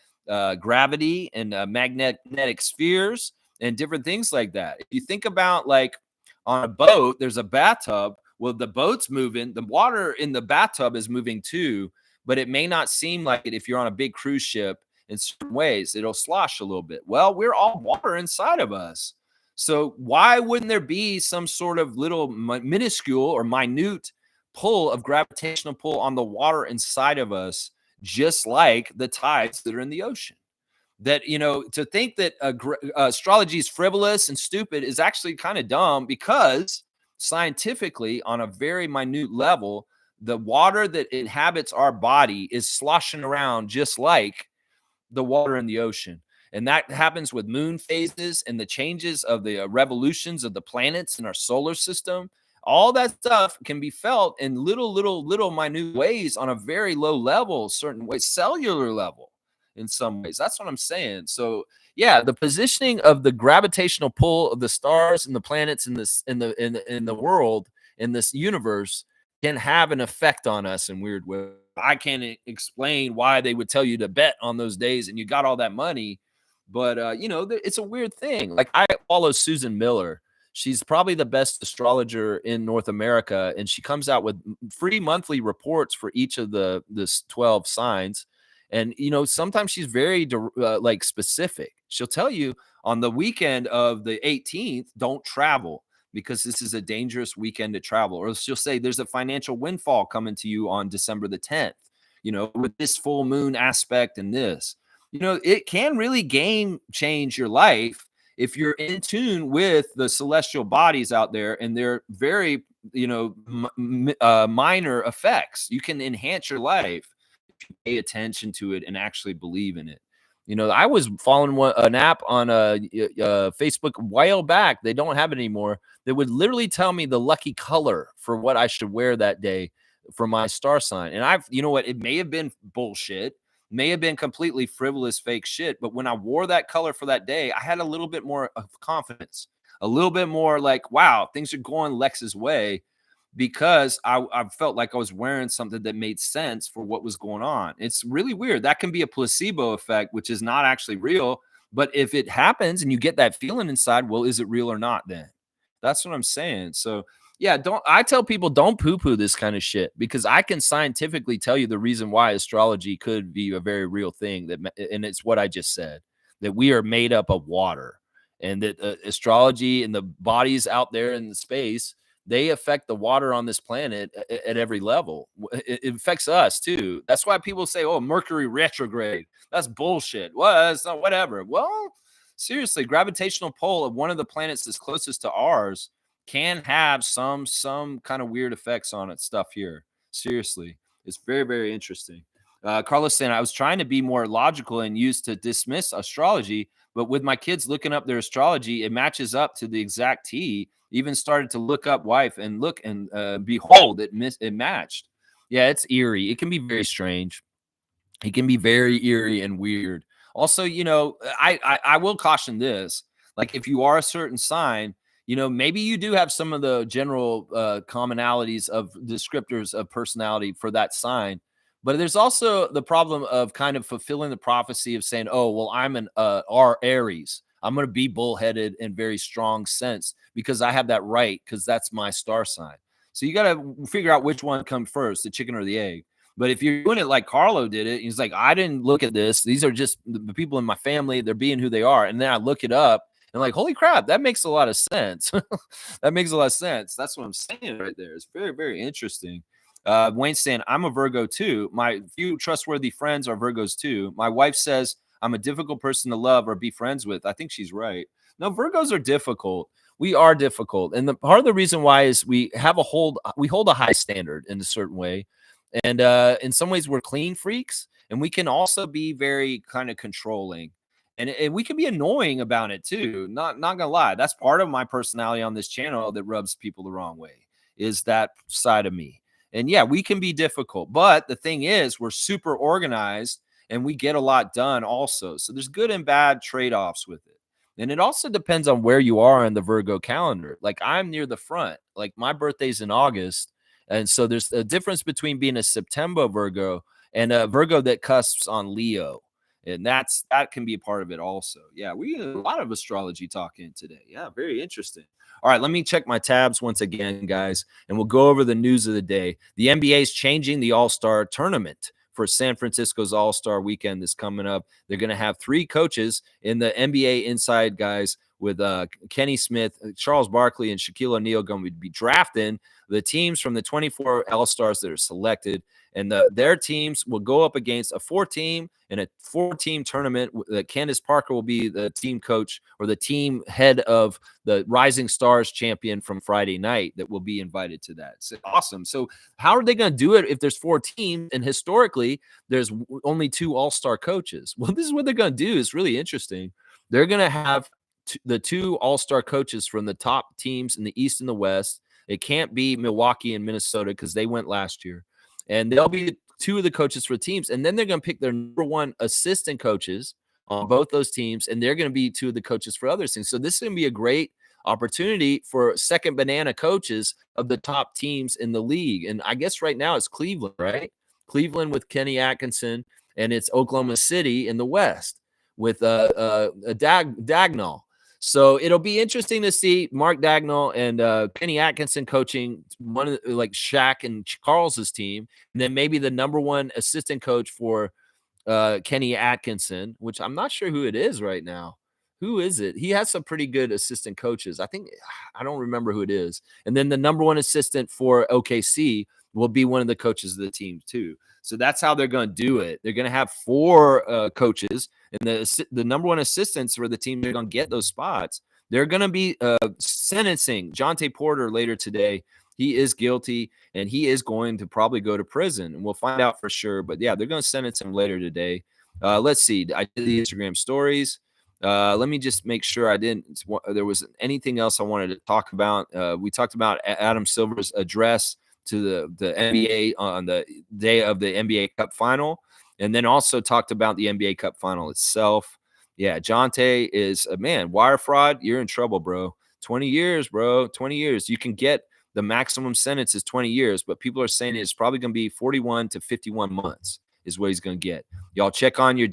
gravity and magnetic spheres and different things like that. If you think about like on a boat, there's a bathtub. Well, the boat's moving, the water in the bathtub is moving too, but it may not seem like it if you're on a big cruise ship. In certain ways, it'll slosh a little bit. Well, we're all water inside of us. So why wouldn't there be some sort of little minuscule or minute pull of gravitational pull on the water inside of us, just like the tides that are in the ocean? That, to think that astrology is frivolous and stupid is actually kind of dumb, because scientifically, on a very minute level, the water that inhabits our body is sloshing around just like the water in the ocean. And that happens with moon phases and the changes of the revolutions of the planets in our solar system. All that stuff can be felt in little minute ways on a very low level, certain ways, cellular level in some ways. That's what I'm saying. So yeah, the positioning of the gravitational pull of the stars and the planets in this in the world, in this universe, can have an effect on us in weird ways. I can't explain why they would tell you to bet on those days and you got all that money. But, it's a weird thing. Like, I follow Susan Miller. She's probably the best astrologer in North America, and she comes out with free monthly reports for each of the 12 signs. And, sometimes she's very like specific. She'll tell you on the weekend of the 18th, don't travel, because this is a dangerous weekend to travel. Or she'll say there's a financial windfall coming to you on December the 10th, with this full moon aspect and this. It can really game change your life if you're in tune with the celestial bodies out there and their very, minor effects. You can enhance your life if you pay attention to it and actually believe in it. I was following an app on Facebook a while back. They don't have it anymore. That would literally tell me the lucky color for what I should wear that day for my star sign. And it may have been bullshit, may have been completely frivolous, fake shit. But when I wore that color for that day, I had a little bit more of confidence, a little bit more like, wow, things are going Lex's way, because I felt like I was wearing something that made sense for what was going on. It's really weird. That can be a placebo effect, which is not actually real. But if it happens and you get that feeling inside, well, is it real or not then? That's what I'm saying. So yeah, I tell people don't poo-poo this kind of shit, because I can scientifically tell you the reason why astrology could be a very real thing, and it's what I just said, that we are made up of water, and that astrology and the bodies out there in the space, they affect the water on this planet at every level. It affects us too. That's why people say, oh, Mercury retrograde. That's bullshit. Well, it's not, whatever. Well, seriously, gravitational pull of one of the planets that's closest to ours can have some kind of weird effects on it stuff here. Seriously, it's very, very interesting. Carlos saying, I was trying to be more logical and used to dismiss astrology, but with my kids looking up their astrology, it matches up to the exact T. Even started to look up wife and look and behold, it matched. Yeah, it's eerie. It can be very strange. It can be very eerie and weird. Also, I will caution this. Like, if you are a certain sign, maybe you do have some of the general commonalities of descriptors of personality for that sign. But there's also the problem of kind of fulfilling the prophecy of saying, oh, well, I'm an Aries. I'm going to be bullheaded and very strong sense because I have that right, because that's my star sign. So you got to figure out which one comes first, the chicken or the egg. But if you're doing it like Carlo did it, he's like, I didn't look at this. These are just the people in my family. They're being who they are. And then I look it up and like, holy crap, that makes a lot of sense. That makes a lot of sense. That's what I'm saying right there. It's very, very interesting. Wayne's saying, I'm a Virgo too. My few trustworthy friends are Virgos too. My wife says I'm a difficult person to love or be friends with. I think she's right. No, Virgos are difficult. We are difficult. And the part of the reason why is we hold a high standard in a certain way. And in some ways, we're clean freaks, and we can also be very kind of controlling, and we can be annoying about it too. Not gonna lie, that's part of my personality on this channel that rubs people the wrong way. Is that side of me? And yeah, we can be difficult, but the thing is, we're super organized, and we get a lot done also. So there's good and bad trade-offs with it. And it also depends on where you are in the Virgo calendar. Like I'm near the front. Like my birthday's in August. And so there's a difference between being a September Virgo and a Virgo that cusps on Leo. And that can be a part of it also. Yeah, we had a lot of astrology talking today. Yeah, very interesting. All right, let me check my tabs once again, guys, and we'll go over the news of the day. The NBA is changing the All-Star tournament for San Francisco's All-Star weekend that's coming up. They're going to have 3 coaches in the NBA Inside, guys, with Kenny Smith, Charles Barkley, and Shaquille O'Neal going to be drafting the teams from the 24 All-Stars that are selected. And their teams will go up against a 4-team and a 4-team tournament. Candace Parker will be the team coach or the team head of the Rising Stars champion from Friday night that will be invited to that. It's awesome. So how are they going to do it if there's 4 teams and historically there's only 2 All-Star coaches? Well, this is what they're going to do. It's really interesting. They're going to have the 2 All-Star coaches from the top teams in the East and the West. It can't be Milwaukee and Minnesota because they went last year. And they'll be 2 of the coaches for teams. And then they're going to pick their number 1 assistant coaches on both those teams. And they're going to be 2 of the coaches for other things. So this is going to be a great opportunity for second banana coaches of the top teams in the league. And I guess right now it's Cleveland, right? Cleveland with Kenny Atkinson, and it's Oklahoma City in the West with Dagnall. So it'll be interesting to see Mark Dagnall and Kenny Atkinson coaching one of like Shaq and Charles's team, and then maybe the number 1 assistant coach for Kenny Atkinson, which I'm not sure who it is right now. Who is it? He has some pretty good assistant coaches. I don't remember who it is. And then the number 1 assistant for OKC will be one of the coaches of the team too. So that's how they're going to do it. They're going to have 4 coaches, and the number 1 assistants for the team, they're going to get those spots. They're going to be sentencing Jontay Porter later today. He is guilty, and he is going to probably go to prison, and we'll find out for sure. But yeah, they're going to sentence him later today. Let's see. I did the Instagram stories. Let me just make sure there was anything else I wanted to talk about. We talked about Adam Silver's address to the NBA on the day of the NBA Cup final, and then also talked about the NBA Cup final itself. Yeah, Jontay is a man. Wire fraud, you're in trouble, bro. 20 years, bro. 20 years. You can get the maximum sentence is 20 years, but people are saying it's probably going to be 41 to 51 months is what he's going to get. Y'all check on your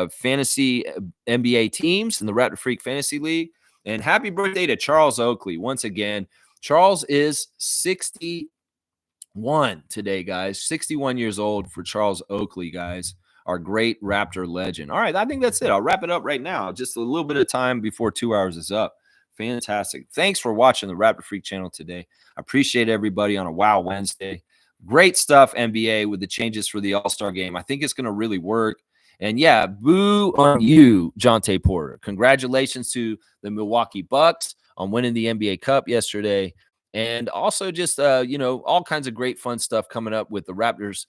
fantasy NBA teams in the Raptor Freak Fantasy League. And happy birthday to Charles Oakley once again. Charles is 61 today, guys. 61 years old for Charles Oakley, guys. Our great Raptor legend. All right, I think that's it. I'll wrap it up right now. Just a little bit of time before 2 hours is up. Fantastic. Thanks for watching the Raptor Freak channel today. I appreciate everybody on a Wow Wednesday. Great stuff, NBA, with the changes for the All-Star game. I think it's going to really work. And yeah, boo on you, Jontay Porter. Congratulations to the Milwaukee Bucks on winning the NBA Cup yesterday. And also just, all kinds of great fun stuff coming up with the Raptors,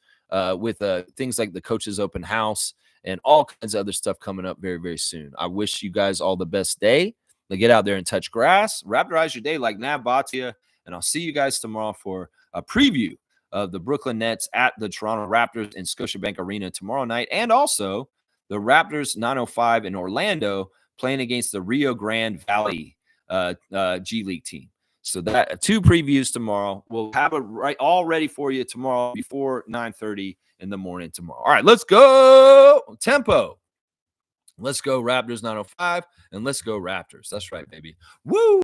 with things like the Coaches Open House and all kinds of other stuff coming up very, very soon. I wish you guys all the best day. Now get out there and touch grass. Raptorize your day like Nav Bhatia. And I'll see you guys tomorrow for a preview of the Brooklyn Nets at the Toronto Raptors in Scotiabank Arena tomorrow night. And also the Raptors 905 in Orlando playing against the Rio Grande Valley G League team. So that 2 previews tomorrow. We'll have it all ready for you tomorrow before 9:30 in the morning tomorrow. All right, let's go. Tempo. Let's go Raptors 905, and let's go Raptors. That's right, baby. Woo!